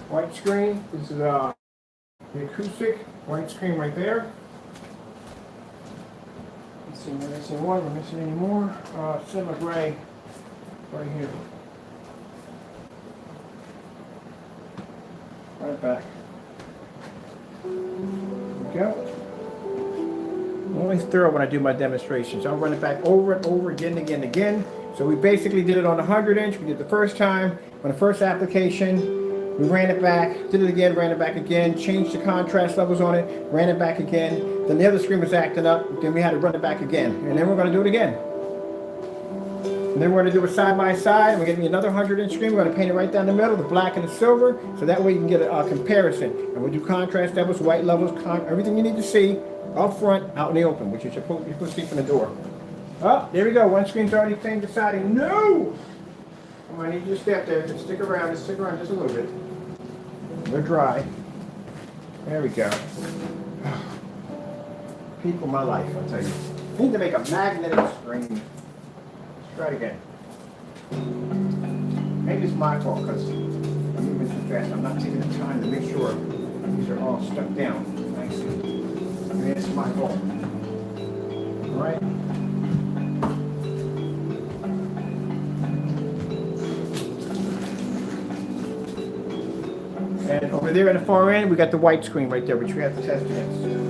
White screen. This is the acoustic white screen right there. Let's see, we're missing one. We're missing any more. Cinema Gray right here. Right back. There we go. I'm always thorough when I do my demonstrations. I'll run it back over and over again and again. So we basically did it on the 100-inch. We did the first time on the first application. We ran it back, did it again, ran it back again, changed the contrast levels on it, ran it back again. Then the other screen was acting up, then we had to run it back again. And then we're going to do it again. And then we're going to do it side by side. We're going to get another 100-inch screen. We're going to paint it right down the middle, the black and the silver, so that way you can get a comparison. And we'll do contrast levels, white levels, everything you need to see up front, out in the open, which you're supposed to see from the door. Oh, there we go. One screen's already deciding no! Come on, I need you to step there. Just stick around just a little bit. They're dry. There we go. People, my life, I'll tell you. Need to make a magnetic screen. Let's try it again. Maybe it's my fault because I'm moving too fast. I'm not taking the time to make sure these are all stuck down nicely. Maybe it's my fault. All right. And over there at the far end, we got the white screen right there, which we have to test against.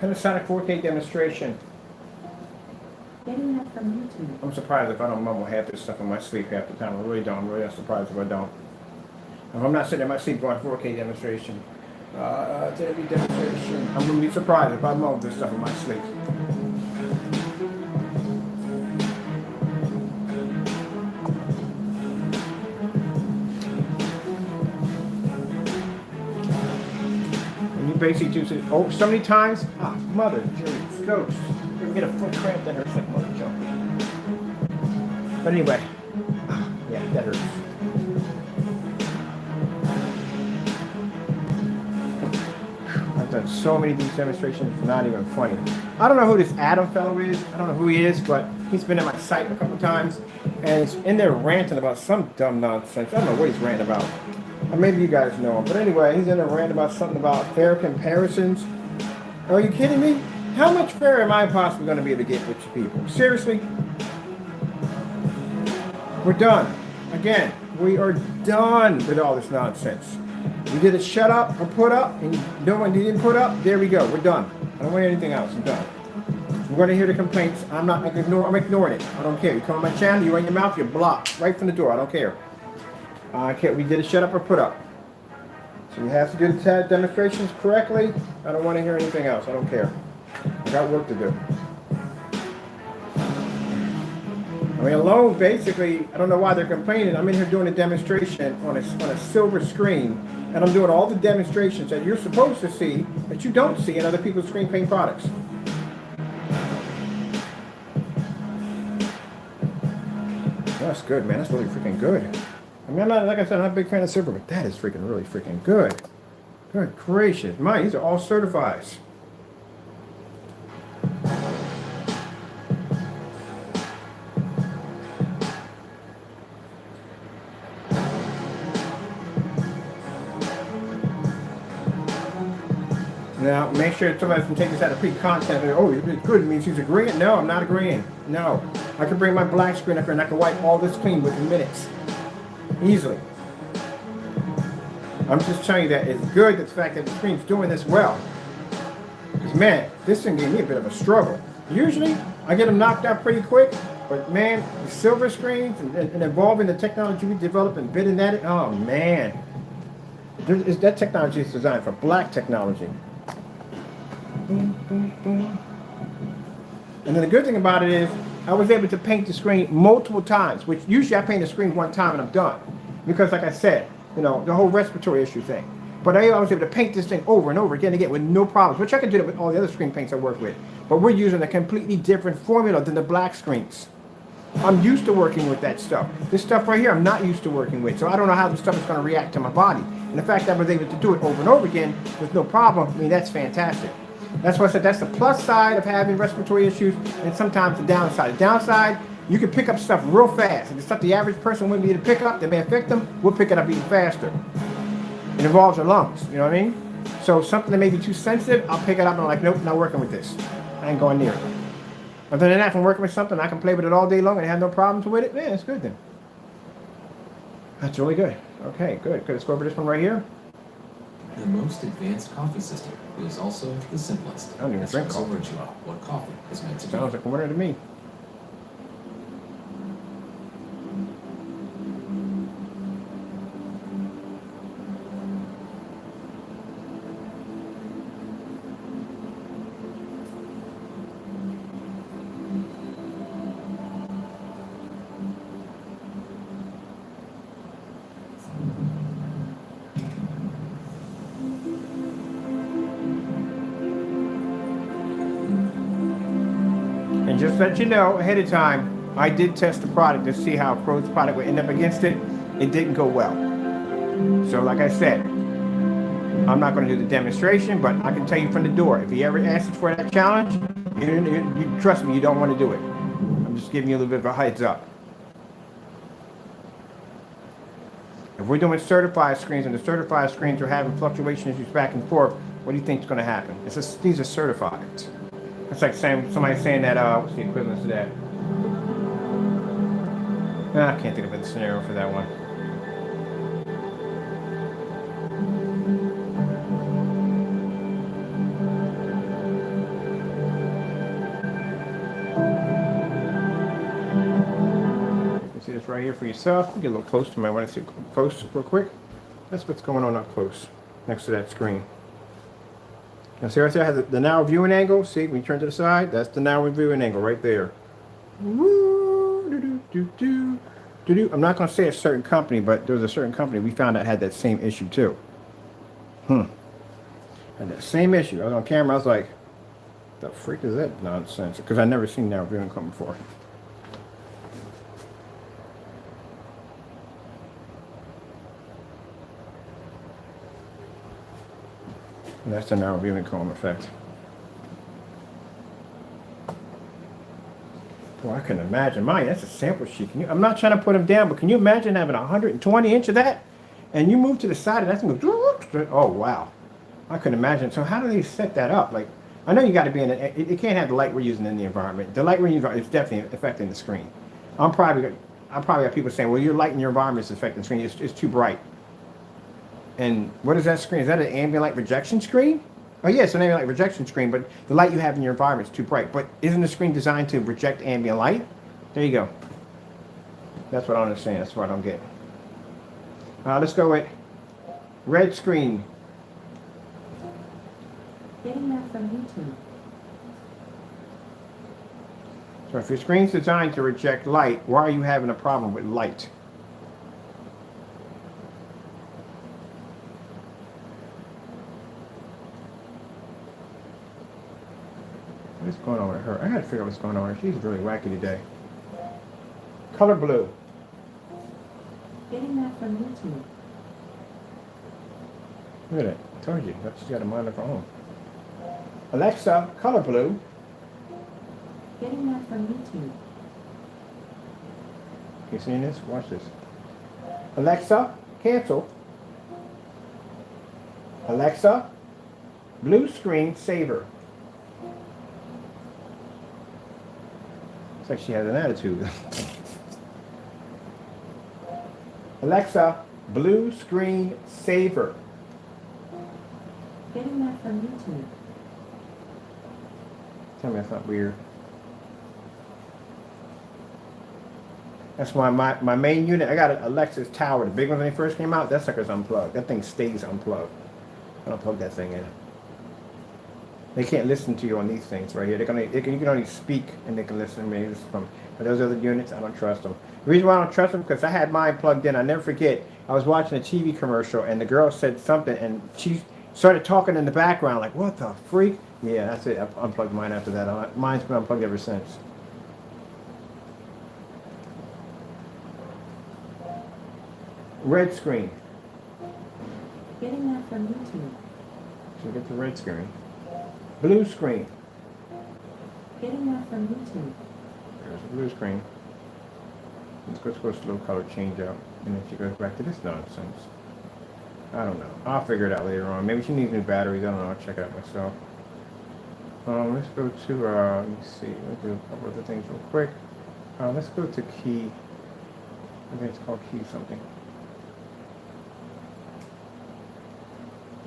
Panasonic 4K demonstration. Getting that from YouTube. I'm surprised if I don't mumble half this stuff in my sleep half the time. I really don't. I'm really not surprised if I don't. If I'm not sitting in my sleep going 4K demonstration, ADV demonstration, I'm going to be surprised if I mumble this stuff in my sleep. Basically do it. Oh, so many times. Ah, mother, Jerry, ghost. You get a foot cramp that hurts like mother jump. But anyway, yeah, that hurts. I've done so many of these demonstrations, it's not even funny. I don't know who this Adam fellow is. I don't know who he is, but he's been at my site a couple times, and he's in there ranting about some dumb nonsense. I don't know what he's ranting about. Or maybe you guys know him. But anyway, he's in a rant about something about fair comparisons. Are you kidding me? How much fairer am I possibly going to be able to get with you people? Seriously? We're done. Again, we are done with all this nonsense. You did a shut up or put up, and no one didn't put up. There we go. We're done. I don't want anything else. I'm done. I'm going to hear the complaints. I'm ignoring it. I don't care. You come on my channel, you run your mouth, you're blocked right from the door. I don't care. We did a shut up or put up. So you have to do the demonstrations correctly. I don't want to hear anything else. I don't care. I got work to do. I mean, alone, basically, I don't know why they're complaining. I'm in here doing a demonstration on a silver screen, and I'm doing all the demonstrations that you're supposed to see that you don't see in other people's screen paint products. That's good, man. That's really freaking good. I mean, like I said, I'm not a big fan of silver, but that is freaking really freaking good. Good gracious. Mine, these are all certifies. Now, make sure somebody can take this out of pre-content. Oh, it's good. It means he's agreeing. No, I'm not agreeing. No. I can bring my black screen up here and I can wipe all this clean within minutes. Easily. I'm just telling you that it's good that the fact that the screen's doing this well. Because, man, this thing gave me a bit of a struggle. Usually, I get them knocked out pretty quick. But, man, the silver screens and involving the technology we developed and bidding at it, oh, man. That technology is designed for black technology. Boom, boom, boom. And then the good thing about it is I was able to paint the screen multiple times, which usually I paint the screen one time and I'm done. Because like I said, you know, the whole respiratory issue thing. But I was able to paint this thing over and over again with no problems, which I can do that with all the other screen paints I work with. But we're using a completely different formula than the black screens. I'm used to working with that stuff. This stuff right here I'm not used to working with, so I don't know how this stuff is going to react to my body. And the fact that I was able to do it over and over again with no problem, I mean, that's fantastic. That's why I said that's the plus side of having respiratory issues, and sometimes the downside. The downside, you can pick up stuff real fast. And the stuff the average person wouldn't be able to pick up that may affect them, we'll pick it up even faster. It involves our lungs, you know what I mean? So something that may be too sensitive, I'll pick it up and I'm like, nope, not working with this. I ain't going near it. Other than that, if I'm working with something, I can play with it all day long and have no problems with it, man, it's good then. That's really good. Okay, good. Let's go over this one right here. The most advanced coffee system is also the simplest. I don't even drink coffee. Original, what coffee is meant to be. Sounds like a winner to me. let you know ahead of time, I did test the product to see how Pro's product would end up against it. It didn't go well. So like I said, I'm not going to do the demonstration, but I can tell you from the door, if he ever asks for that challenge, you trust me, you don't want to do it. I'm just giving you a little bit of a heads up. If we're doing certified screens and the certified screens are having fluctuation issues back and forth, what do you think is going to happen? These are certified. It's like somebody saying that, what's the equivalent to that? I can't think of a scenario for that one. You can see this right here for yourself. Get a little close to me. I want to see close real quick. That's what's going on up close next to that screen. Now see right there, it has the narrow viewing angle. See, when you turn to the side, that's the narrow viewing angle right there. Woo, I'm not going to say a certain company, but there was a certain company we found out had that same issue too. Had that same issue. I was on camera. I was like, "The freak is that nonsense?" Because I never seen narrow viewing come before. And that's the narrow viewing cone effect. Well, I can imagine. Mine, that's a sample sheet. I'm not trying to put them down, but can you imagine having 120 inch of that? And you move to the side, and that's going to oh, wow. I couldn't imagine. So how do they set that up? Like, I know you got to be in it can't have the light we're using in the environment. The light we're using is definitely affecting the screen. I'm probably have people saying, well, your light in your environment is affecting the screen. It's too bright. And what is that screen? Is that an ambient light rejection screen? Oh yeah, it's an ambient light rejection screen, but the light you have in your environment is too bright. But isn't the screen designed to reject ambient light? There you go. That's what I understand. That's what I don't get. Let's go with red screen. Getting that from YouTube. So if your screen's designed to reject light, why are you having a problem with light? What's going on with her? I gotta figure out what's going on with her. She's really wacky today. Color blue. Getting that from YouTube. Look at it. I told you. She's got a mind of her own. Alexa, color blue. Getting that from YouTube. You seeing this? Watch this. Alexa, cancel. Alexa, blue screen saver. It's like she has an attitude. Alexa, blue screen saver. Getting that from YouTube. Tell me that's not weird. That's why my main unit, I got an Alexa's Tower. The big one when they first came out, that sucker's unplugged. That thing stays unplugged. I don't plug that thing in. They can't listen to you on these things right here. You can only speak and they can listen to me. But those other units, I don't trust them. The reason why I don't trust them because I had mine plugged in. I never forget. I was watching a TV commercial and the girl said something and she started talking in the background like, "What the freak?" Yeah, that's it. I unplugged mine after that. Mine's been unplugged ever since. Red screen. Getting that from YouTube. So get the red screen. Blue screen. Getting that from YouTube. There's the blue screen. Let's go slow color change out. And then she goes back to this nonsense. I don't know. I'll figure it out later on. Maybe she needs new batteries. I don't know. I'll check it out myself. Let's go to, let me see. Let's do a couple other things real quick. Let's go to key. I think it's called key something.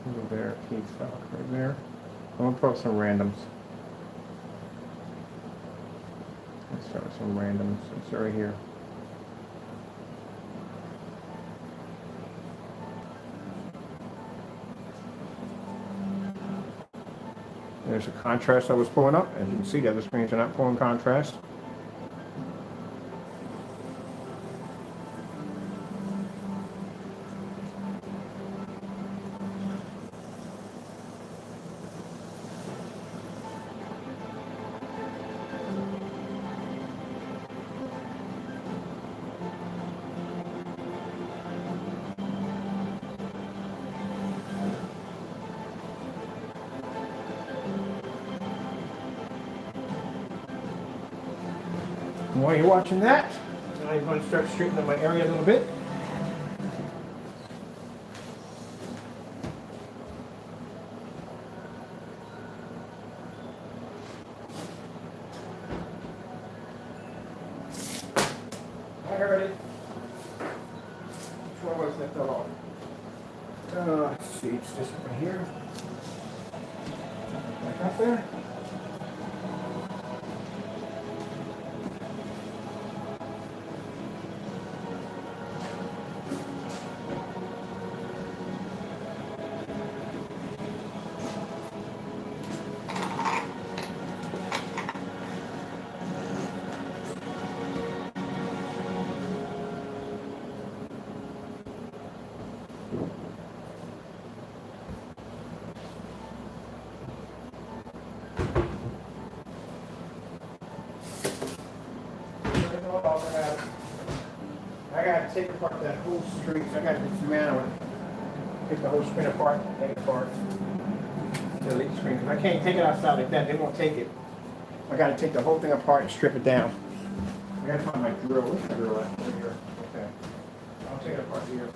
Over there, key stock right there. I'm gonna put some randoms. Let's start with some randoms. It's right here. There's a contrast I was pulling up. As you can see, the other screens are not pulling contrast. And while you're watching that, I'm going to start straightening up my area a little bit. I heard it. Which one was that fell off? Let's see, it's this one here. Back up there. I got to take apart that whole screen. I got to dismantle it. Take the whole screen apart, take it apart. Delete the screen. Because I can't take it outside like that. They won't take it. I got to take the whole thing apart and strip it down. I got to find my drill. Where's my drill at? Over here. Okay. I'll take it apart here.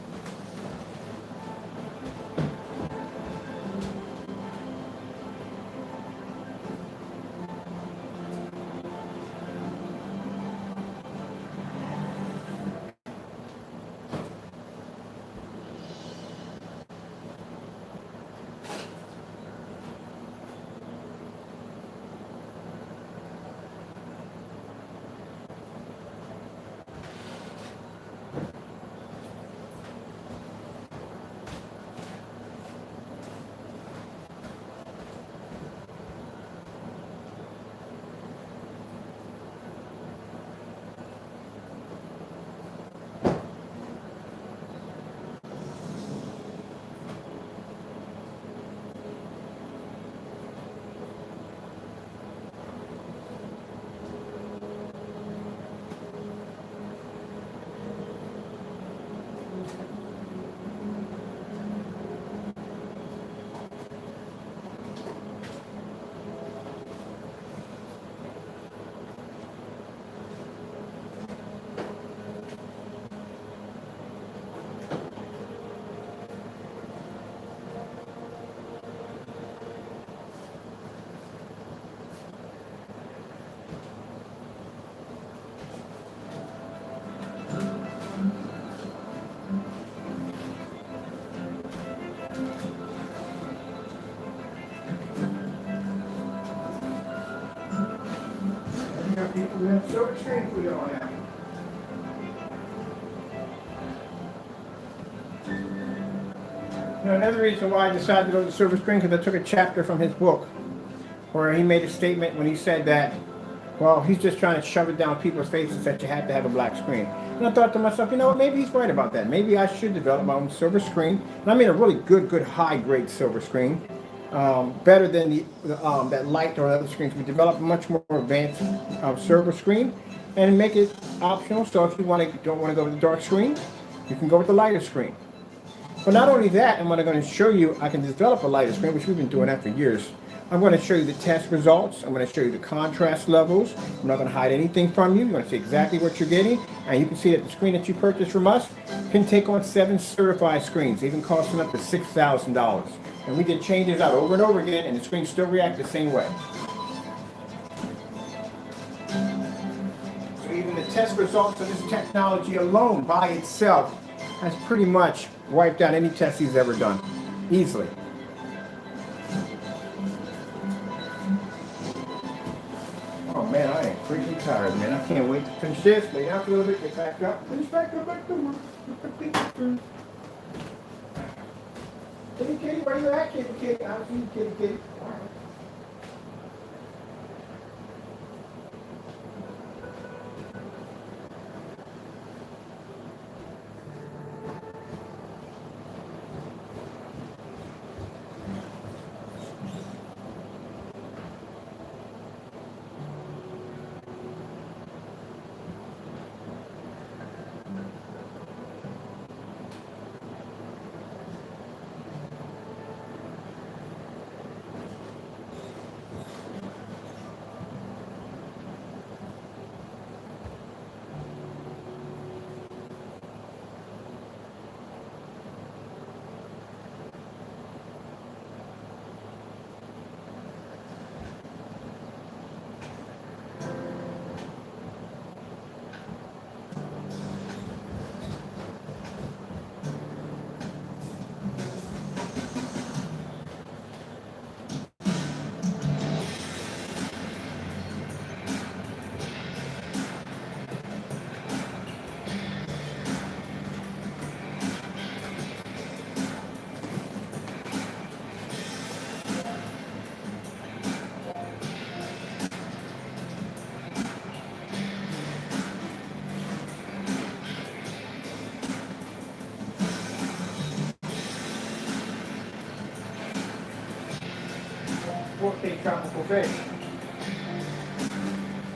We have so much screen put it on that. Another reason why I decided to go to the silver screen, because I took a chapter from his book where he made a statement when he said that, well, he's just trying to shove it down people's faces that you have to have a black screen. And I thought to myself, you know what, maybe he's right about that. Maybe I should develop my own silver screen. And I mean a really good high-grade silver screen. Better than that light or other screens. We develop a much more advanced silver screen and make it optional. So if you don't want to go with the dark screen, you can go with the lighter screen. But not only that, and what I'm going to show you, I can develop a lighter screen, which we've been doing that for years. I'm going to show you the test results. I'm going to show you the contrast levels. I'm not going to hide anything from you. You're going to see exactly what you're getting. And you can see that the screen that you purchased from us can take on 7 certified screens, even costing up to $6,000. And we did changes out over and over again, and the screens still react the same way. So even the test results of this technology alone by itself has pretty much wiped out any test he's ever done, easily. Oh man, I am freaking tired, man. I can't wait to finish this, lay down for a little bit, get back up, finish back up, back to work. Kitty, kitty, where you at, kitty, kitty? I see you, kitty, kitty. All right. 4K tropical fish.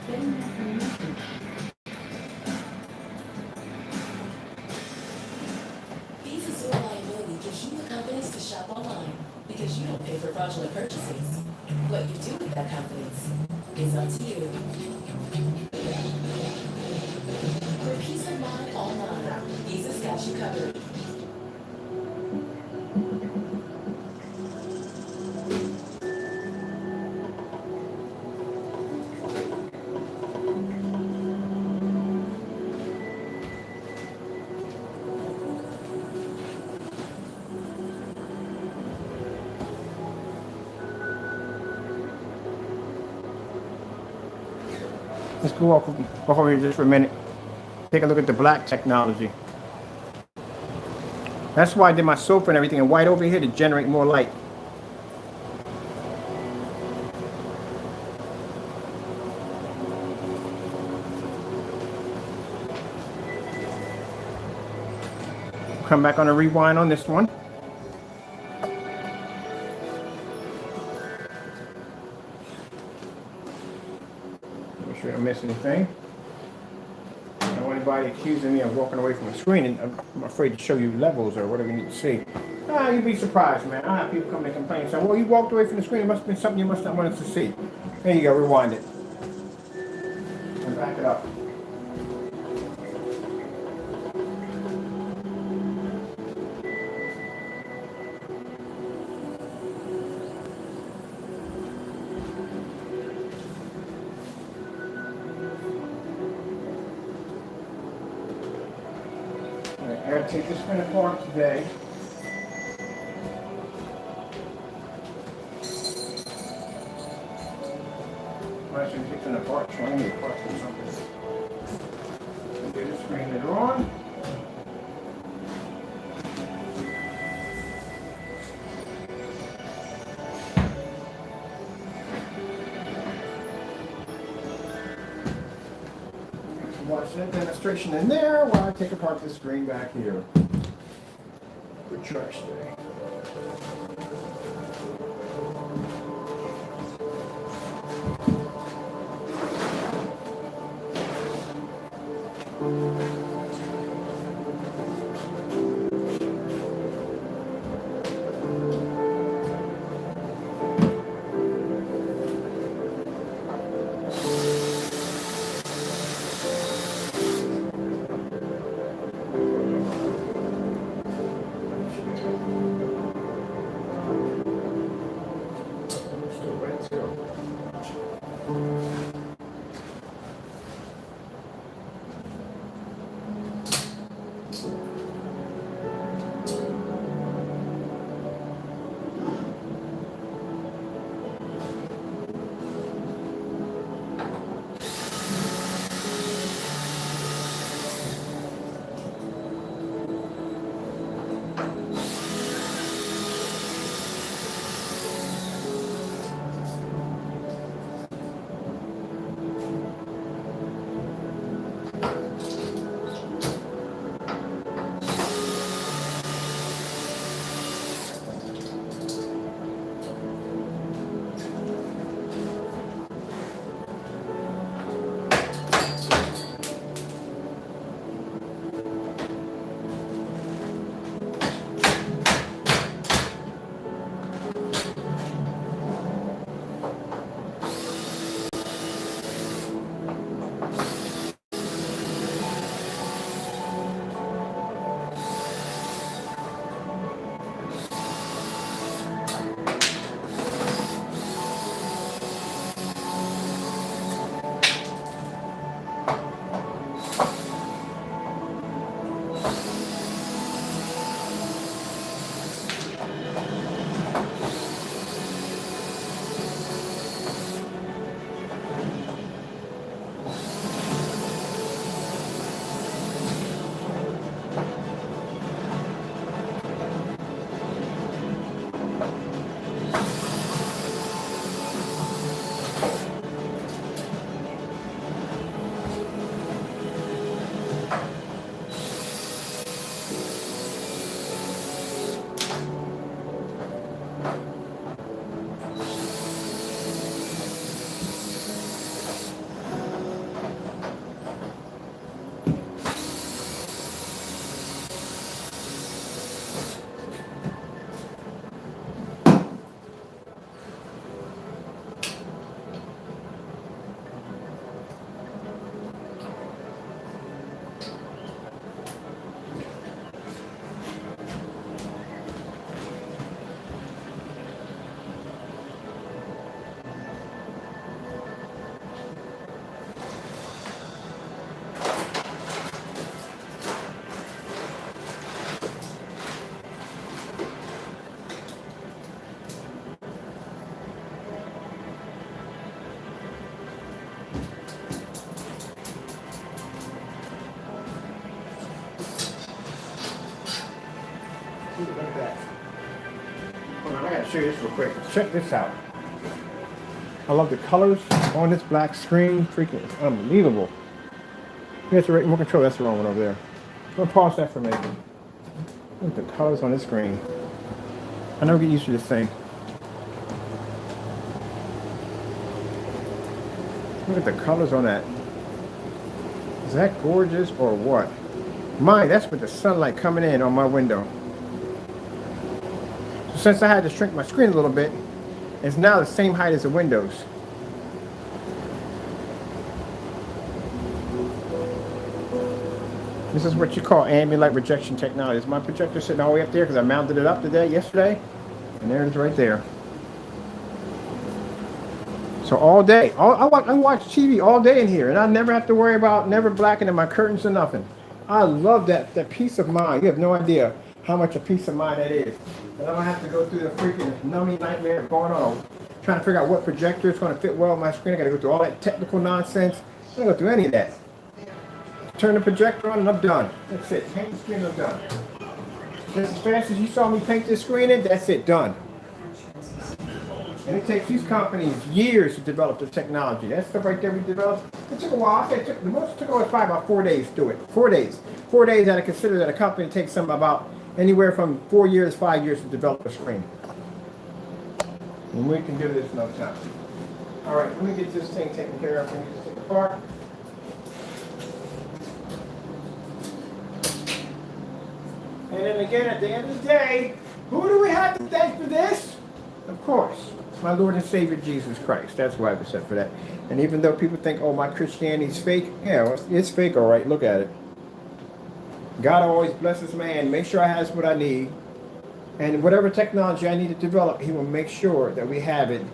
Getting that from YouTube. Visa Zero Liability gives you the confidence to shop online because you don't pay for fraudulent purchases. What you do with that confidence is up to you. For peace of mind online, Visa's got you covered. Let's go over here just for a minute. Take a look at the black technology. That's why I did my sofa and everything in white over here to generate more light. Come back on a rewind on this one. Make sure I don't miss anything. I don't want anybody accusing me of walking away from the screen, and I'm afraid to show you levels or whatever you need to see. You'd be surprised, man. I have people come and complain and say, well, you walked away from the screen. It must have been something you must not want us to see. There you go. Rewind it. And back it up. I gotta take this one apart today. I should take it apart, showing me apart or something. Do the screen later on. Watch that demonstration in there while I take apart the screen back here. Good trash day. Still wet too. Leave it like that. Hold on, I gotta show you this real quick. Check this out. I love the colors on this black screen. Freaking unbelievable. Here's the remote control. That's the wrong one over there. I'm gonna pause that for a minute. Look at the colors on this screen. I never get used to this thing. Look at the colors on that. Is that gorgeous or what? Mine, that's with the sunlight coming in on my window. So since I had to shrink my screen a little bit, it's now the same height as the windows. This is what you call ambient light rejection technology. Is my projector sitting all the way up there because I mounted it up yesterday, and there it is right there. So all day, I watch TV all day in here, and I never have to worry about never blackening my curtains or nothing. I love that peace of mind. You have no idea how much a peace of mind that is. And I don't have to go through the freaking numbing nightmare going on, trying to figure out what projector is going to fit well on my screen. I got to go through all that technical nonsense. I don't go through any of that. Turn the projector on and I'm done. That's it. Paint the screen and I'm done. Just as fast as you saw me paint this screen in, that's it, done. And it takes these companies years to develop the technology. That stuff right there we developed, it took a while. The most it took was probably about 4 days to do it. 4 days. 4 days, I consider that a company takes them about anywhere from 4 years, 5 years to develop a screen. And we can do this another time. All right, let me get this thing taken care of. Let me just take it apart. And then again, at the end of the day, who do we have to thank for this? Of course, my Lord and Savior Jesus Christ. That's why I was set for that. And even though people think, oh, my Christianity is fake, yeah, well, it's fake, all right. Look at it. God always blesses man, make sure I have what I need. And whatever technology I need to develop, he will make sure that we have it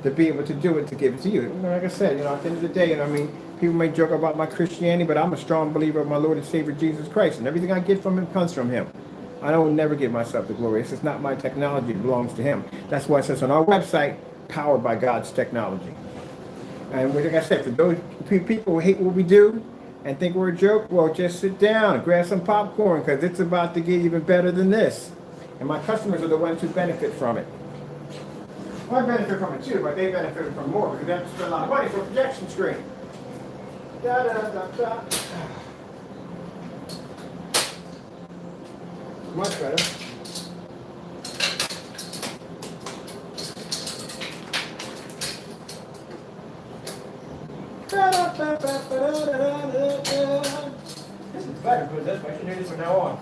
to be able to do it, to give it to you. Like I said, at the end of the day, people may joke about my Christianity, but I'm a strong believer of my Lord and Savior Jesus Christ. And everything I get from him comes from him. I don't never give myself the glory. This is not my technology. It belongs to him. That's why it says on our website, powered by God's technology. And like I said, for those people who hate what we do and think we're a joke, well, just sit down and grab some popcorn because it's about to get even better than this. And my customers are the ones who benefit from it. Well, I benefit from it too, but they benefit from more because they have to spend a lot of money for a projection screen. Da, da, da, da. Much better. This is better because that's why I should do this from now on.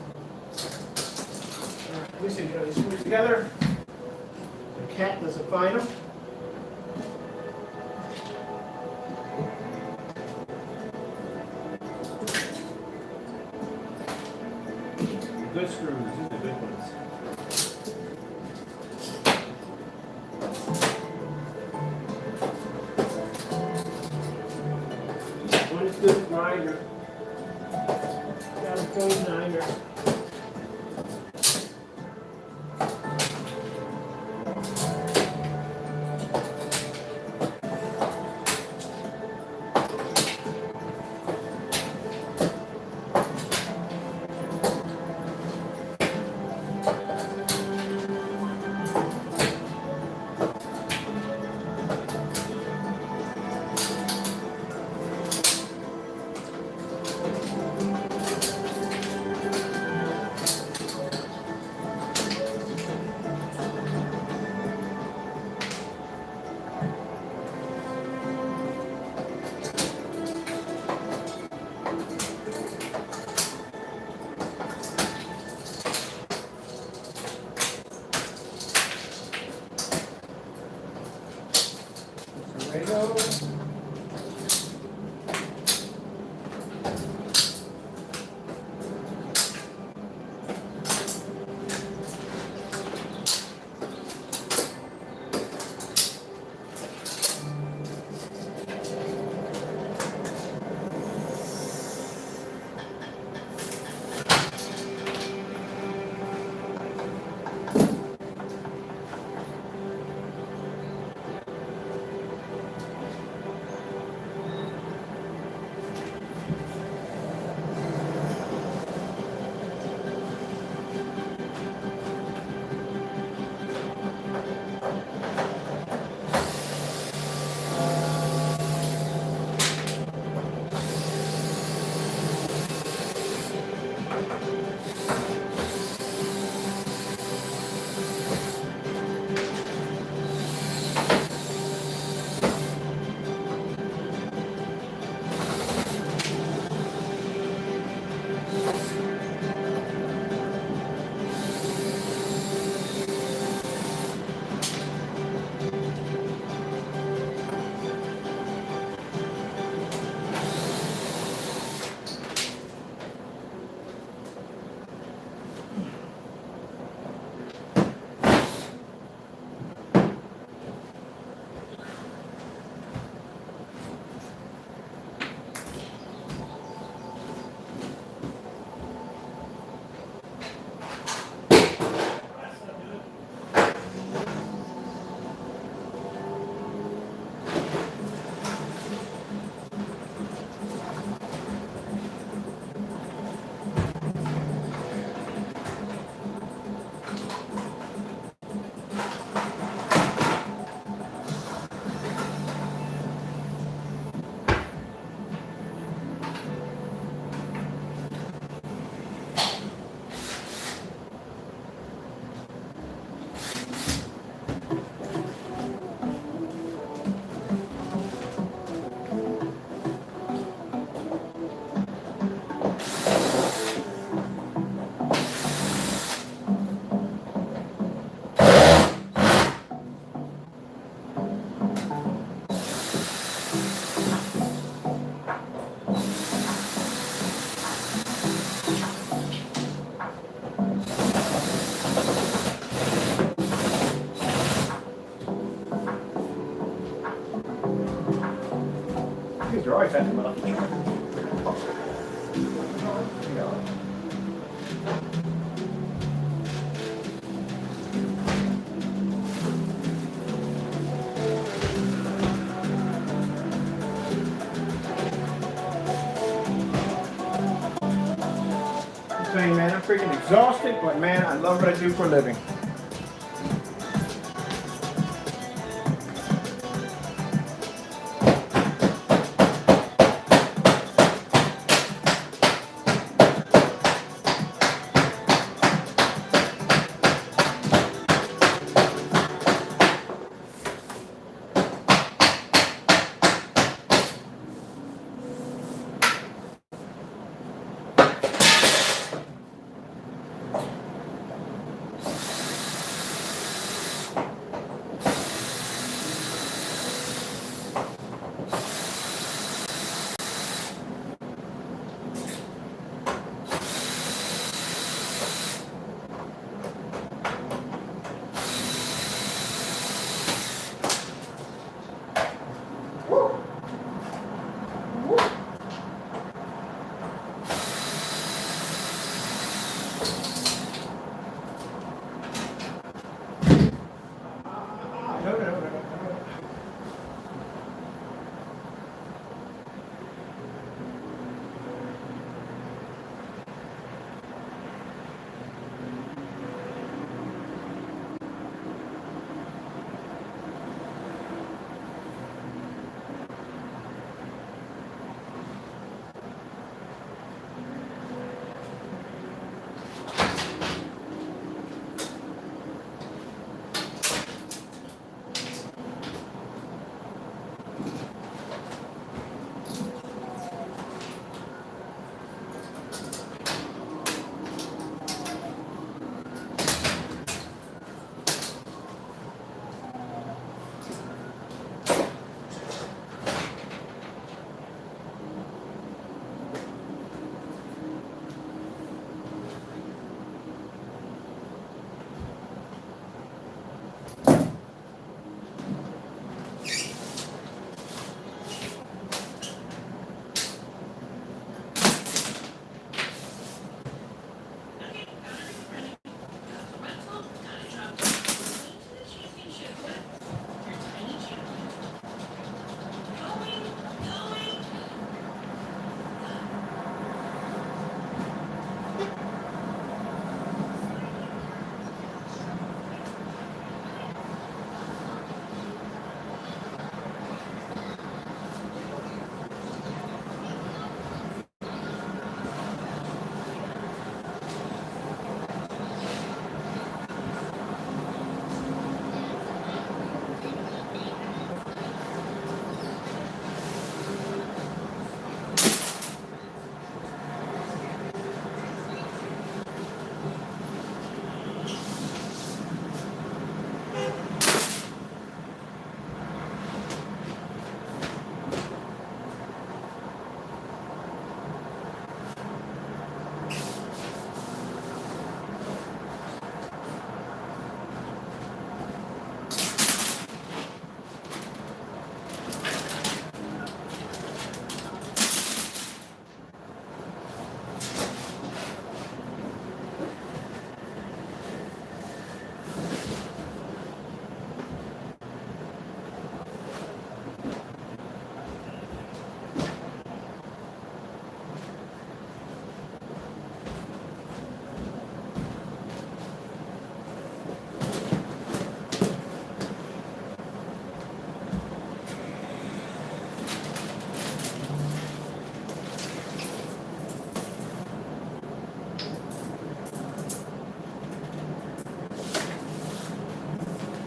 Let me see, these screws together. The cat doesn't find them. Good screws, these are the good ones. One is good grinder. Got a phone grinder. These are always at the mouth. I'm saying, man, I'm freaking exhausted, but man, I love what I do for a living.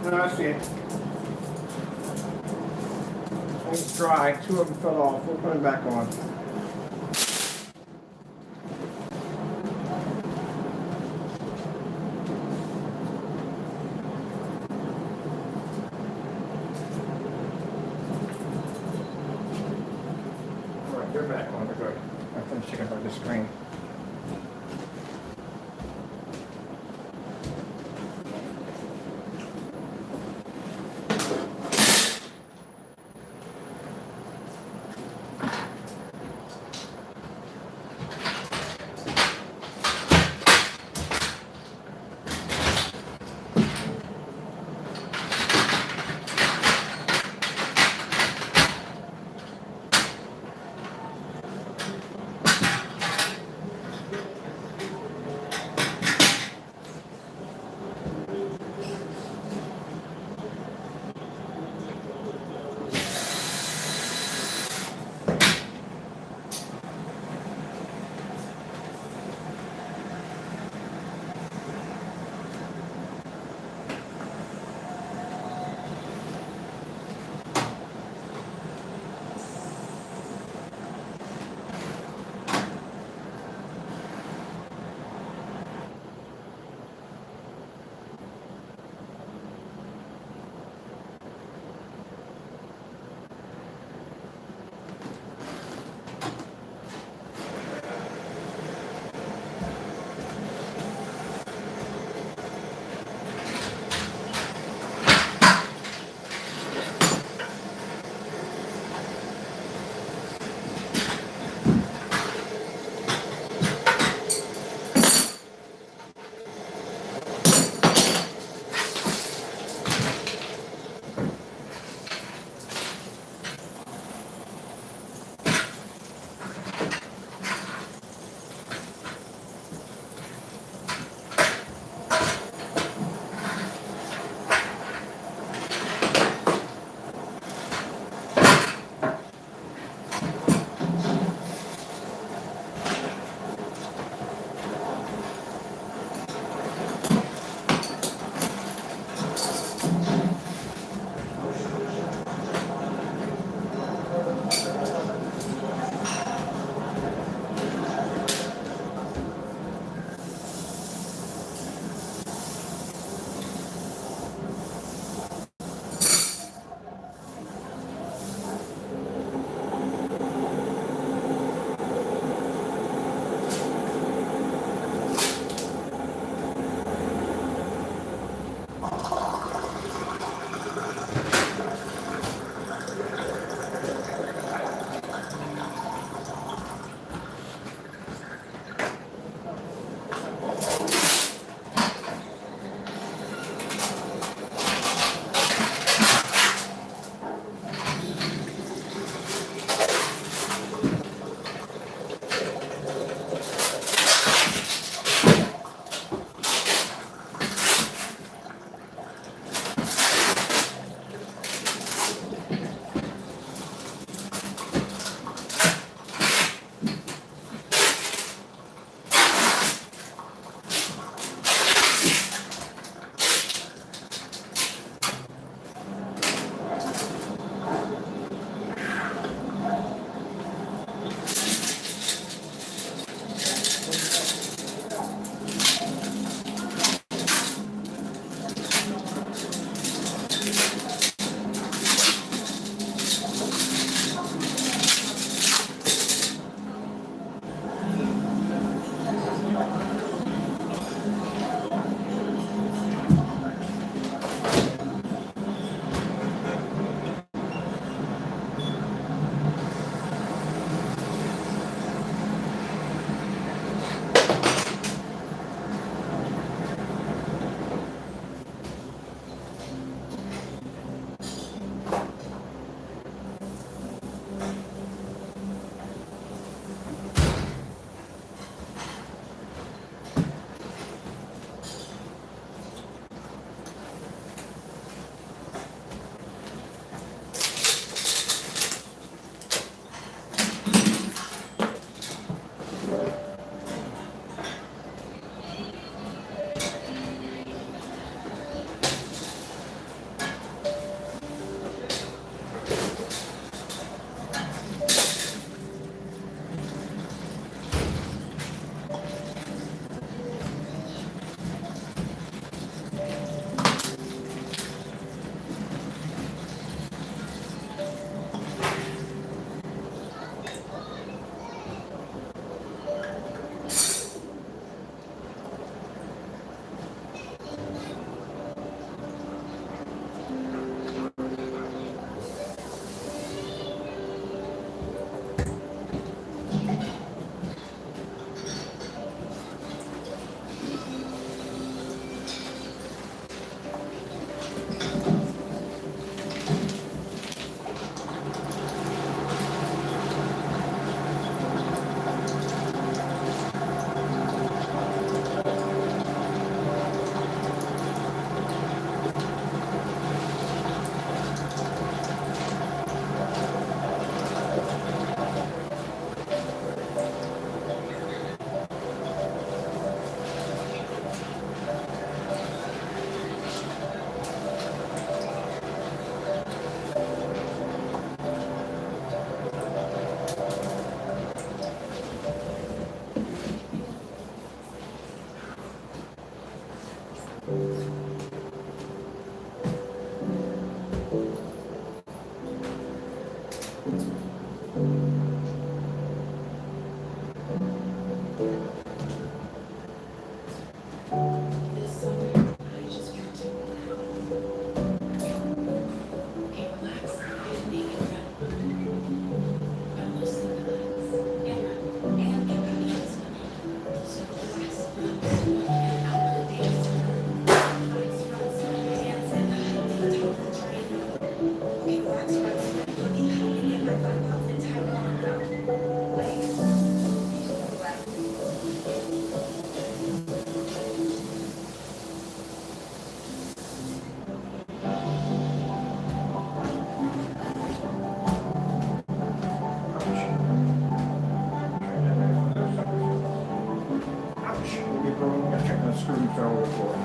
No, I see it. It's dry. 2 of them fell off. We'll put them back on. All right, they're back on. They're good. I finished checking about the screen. This summer, I just want to okay, relax. Good naked run. But mostly relax. And run. And get back to this one. So relax, run, and out of the dance. Relax, run, dance, and the top of the train. Okay, relax, run, looking how to get my butt up and tie it on out. Legs. Relax. Ouch. We'll get going. Gotta check the screws over for it.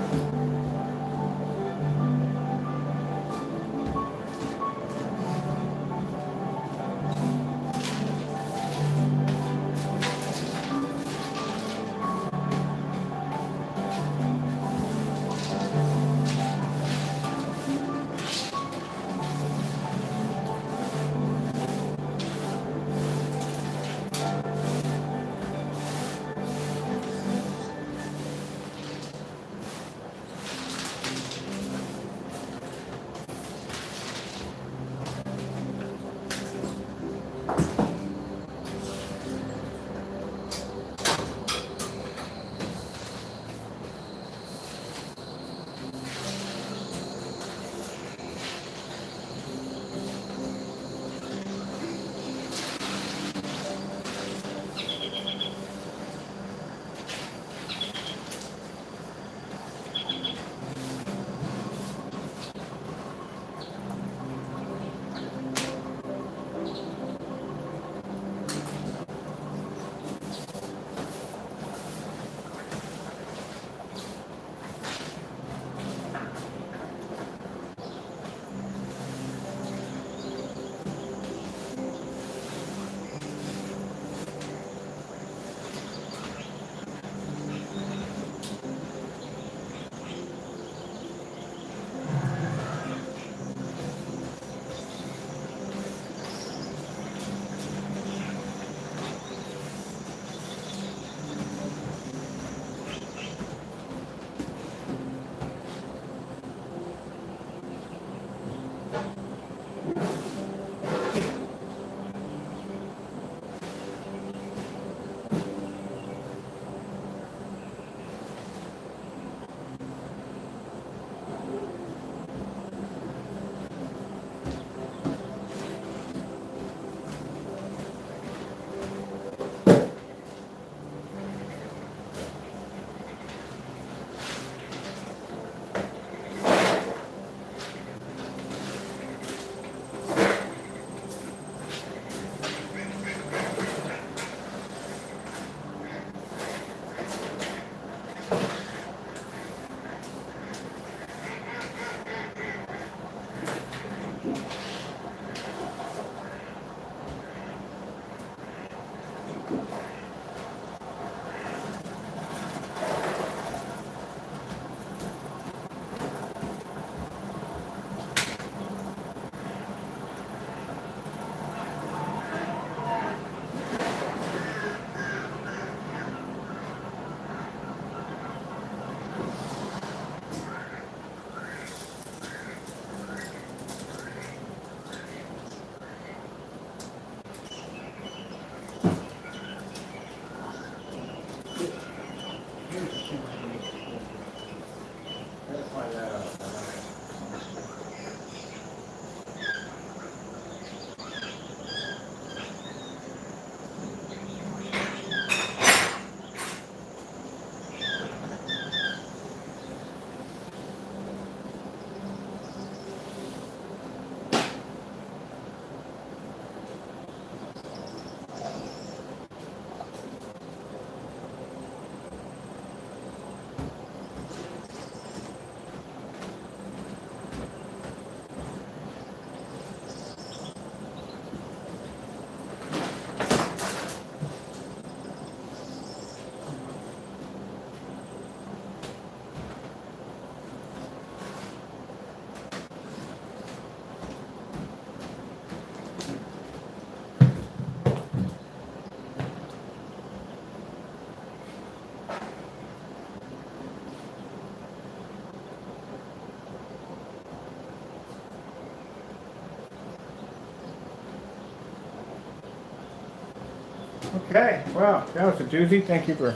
Okay, well, that was a doozy. Thank you for,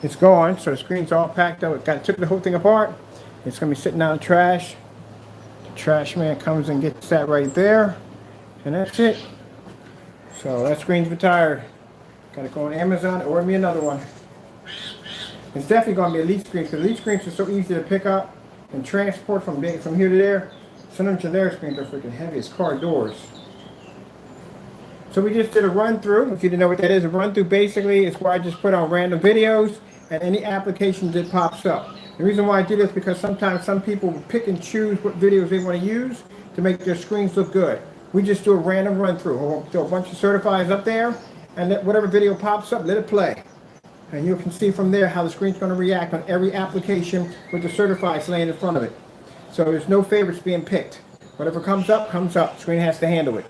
it's gone. So the screen's all packed up. Took the whole thing apart. It's gonna be sitting out in the trash. The trash man comes and gets that right there. And that's it. So that screen's retired. Gotta go on Amazon, order me another one. It's definitely gonna be elite screens, because elite screens are so easy to pick up and transport from here to there. Some of them generic screens are freaking heavy as car doors. So we just did a run through. If you didn't know what that is, a run through basically is where I just put on random videos and any application that pops up. The reason why I do this is because sometimes some people pick and choose what videos they want to use to make their screens look good. We just do a random run through. We'll throw a bunch of certifieds up there and let whatever video pops up, let it play. And you can see from there how the screen's going to react on every application with the certifieds laying in front of it. So there's no favorites being picked. Whatever comes up, comes up. The screen has to handle it.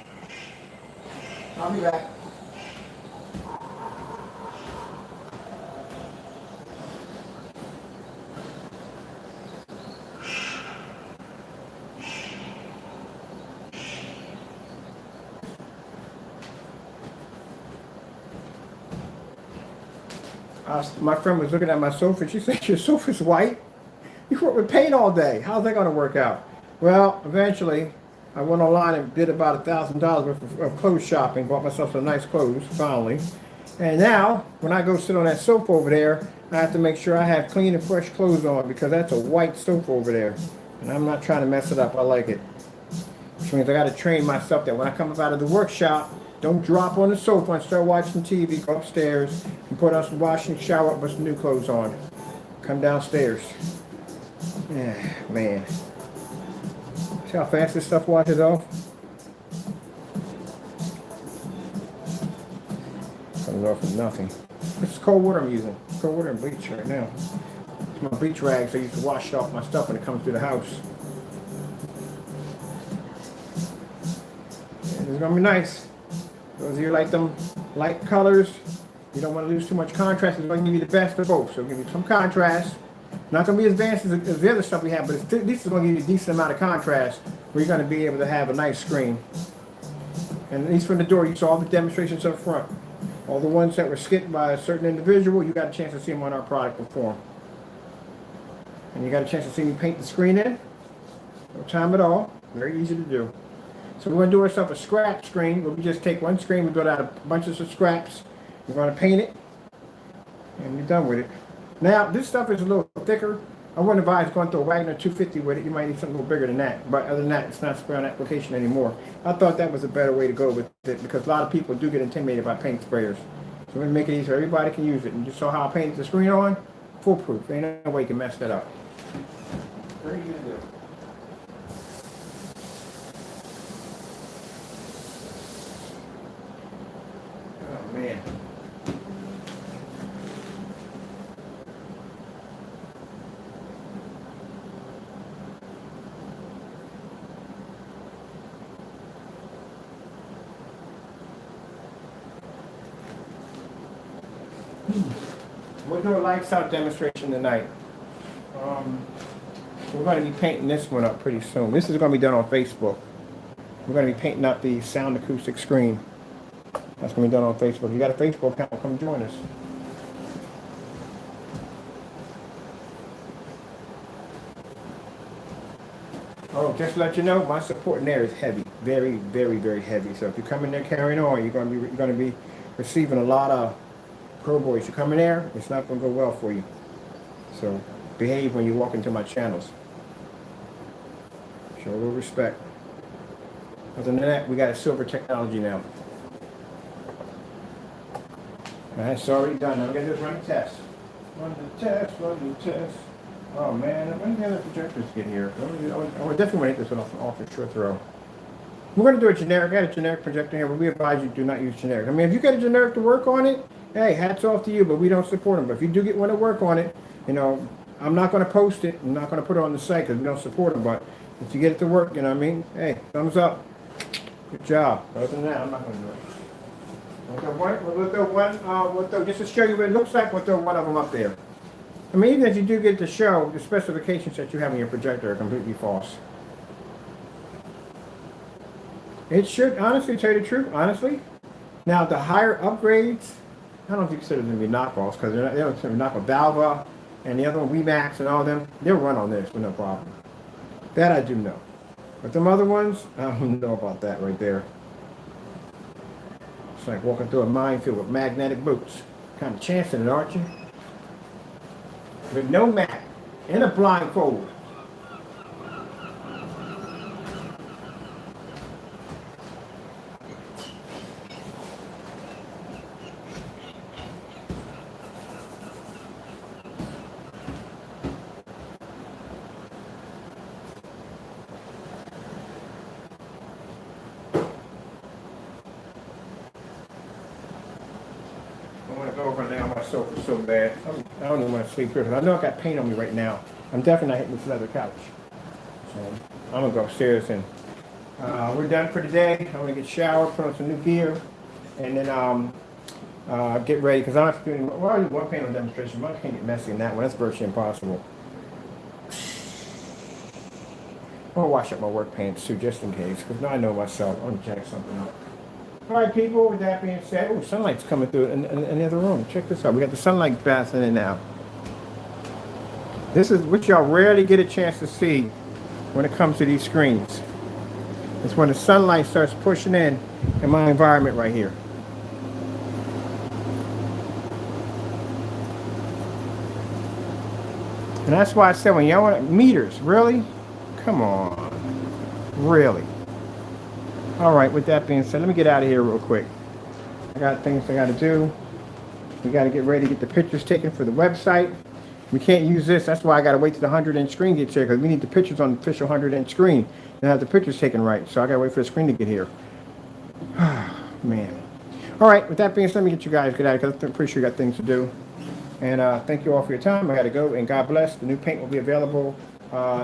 I'll be back. My friend was looking at my sofa. She said, "Your sofa's white? You work with paint all day. How's that going to work out?" Well, eventually, I went online and did about $1,000 worth of clothes shopping. Bought myself some nice clothes, finally. And now, when I go sit on that sofa over there, I have to make sure I have clean and fresh clothes on, because that's a white sofa over there. And I'm not trying to mess it up. I like it. Which means I got to train myself that when I come up out of the workshop, don't drop on the sofa and start watching TV. Go upstairs and put on some washing, shower, put some new clothes on. Come downstairs. Yeah, man. See how fast this stuff washes off? Comes off with nothing. This is cold water I'm using. Cold water and bleach right now. It's my bleach rags. I used to wash off my stuff when it comes through the house. And it's gonna be nice. Those of you like them light colors, you don't want to lose too much contrast. It's going to give you the best of both. So give you some contrast. Not going to be as advanced as the other stuff we have, but at least it's going to give you a decent amount of contrast where you're going to be able to have a nice screen. And at least from the door, you saw all the demonstrations up front. All the ones that were skipped by a certain individual, you got a chance to see them on our product perform. And you got a chance to see me paint the screen in. No time at all. Very easy to do. So we're going to do ourselves a scrap screen, where we just take one screen, we build out a bunch of scraps, we're going to paint it, and we're done with it. Now, this stuff is a little thicker. I wouldn't advise going through a Wagner 250 with it. You might need something a little bigger than that. But other than that, it's not spray on application anymore. I thought that was a better way to go with it, because a lot of people do get intimidated by paint sprayers. So we're going to make it easy so everybody can use it. And you saw how I painted the screen on? Foolproof. Ain't no way you can mess that up. Very easy to do. Oh, man. We'll do a lights out demonstration tonight. We're going to be painting this one up pretty soon. This is going to be done on Facebook. We're going to be painting up the sound acoustic screen. That's going to be done on Facebook. If you got a Facebook account, come join us. Oh, just to let you know, my support in there is heavy. Very, very, very heavy. So if you come in there carrying on, you're going to be receiving a lot of Pro boys. You come in there, it's not going to go well for you. So behave when you walk into my channels. Show a little respect. Other than that, we got a silver technology now. That's already done. Now we got to just run the test. Run the test, run the test. Oh man, when did the other projectors get here? I definitely want to hit this one off the short throw. We're going to do a generic. I got a generic projector here, but we advise you do not use generic. I mean, if you get a generic to work on it, hey, hats off to you, but we don't support them. But if you do want to work on it, you know, I'm not going to post it. I'm not going to put it on the site because we don't support them. But if you get it to work, you know what I mean? Hey, thumbs up. Good job. Other than that, I'm not going to do it. We'll throw, just to show you what it looks like, we'll throw one of them up there. I mean, even if you do get the show, the specifications that you have in your projector are completely false. It should, honestly, tell you the truth, honestly. Now, the higher upgrades, don't know if you consider them to be knockoffs because they don't consider knockoff. Valva and the other one, WeMax and all them, they'll run on this with no problem. That I do know. But them other ones, I don't know about that right there. It's like walking through a minefield with magnetic boots. Kind of chancing it, aren't you? With no map and a blindfold. I want to go over now my sofa so bad. I don't even want to sleep here because I know I got paint on me right now. I'm definitely not hitting this leather couch. So I'm going to go upstairs and we're done for today. I'm going to get showered, put on some new gear, and then get ready because I don't have to do any more. Well, I do one paint on demonstration, but I can't get messy in that one. That's virtually impossible. I'm going to wash up my work pants too, just in case, because now I know myself. I'm going to jack something up. All right, people, with that being said, oh, sunlight's coming through in the other room. Check this out. We got the sunlight passing in now. This is what y'all rarely get a chance to see when it comes to these screens. It's when the sunlight starts pushing in my environment right here. And that's why I said when y'all want meters, really? Come on. Really? All right, with that being said, let me get out of here real quick. I got things I got to do. We got to get ready to get the pictures taken for the website. We can't use this. That's why I got to wait till the 100-inch screen gets here because we need the pictures on the official 100-inch screen and have the pictures taken right. So I got to wait for the screen to get here. Man. All right, with that being said, let me get you guys get out because I'm pretty sure you got things to do. And thank you all for your time. I got to go, and God bless. The new paint will be available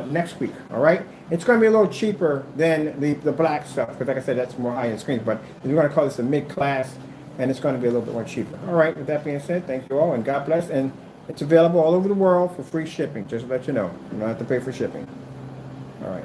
next week. All right, it's going to be a little cheaper than the black stuff because, like I said, that's more high-end screens. But we're going to call this a mid-class, and it's going to be a little bit more cheaper. All right, with that being said, thank you all, and God bless. And it's available all over the world for free shipping. Just to let you know, you don't have to pay for shipping. All right.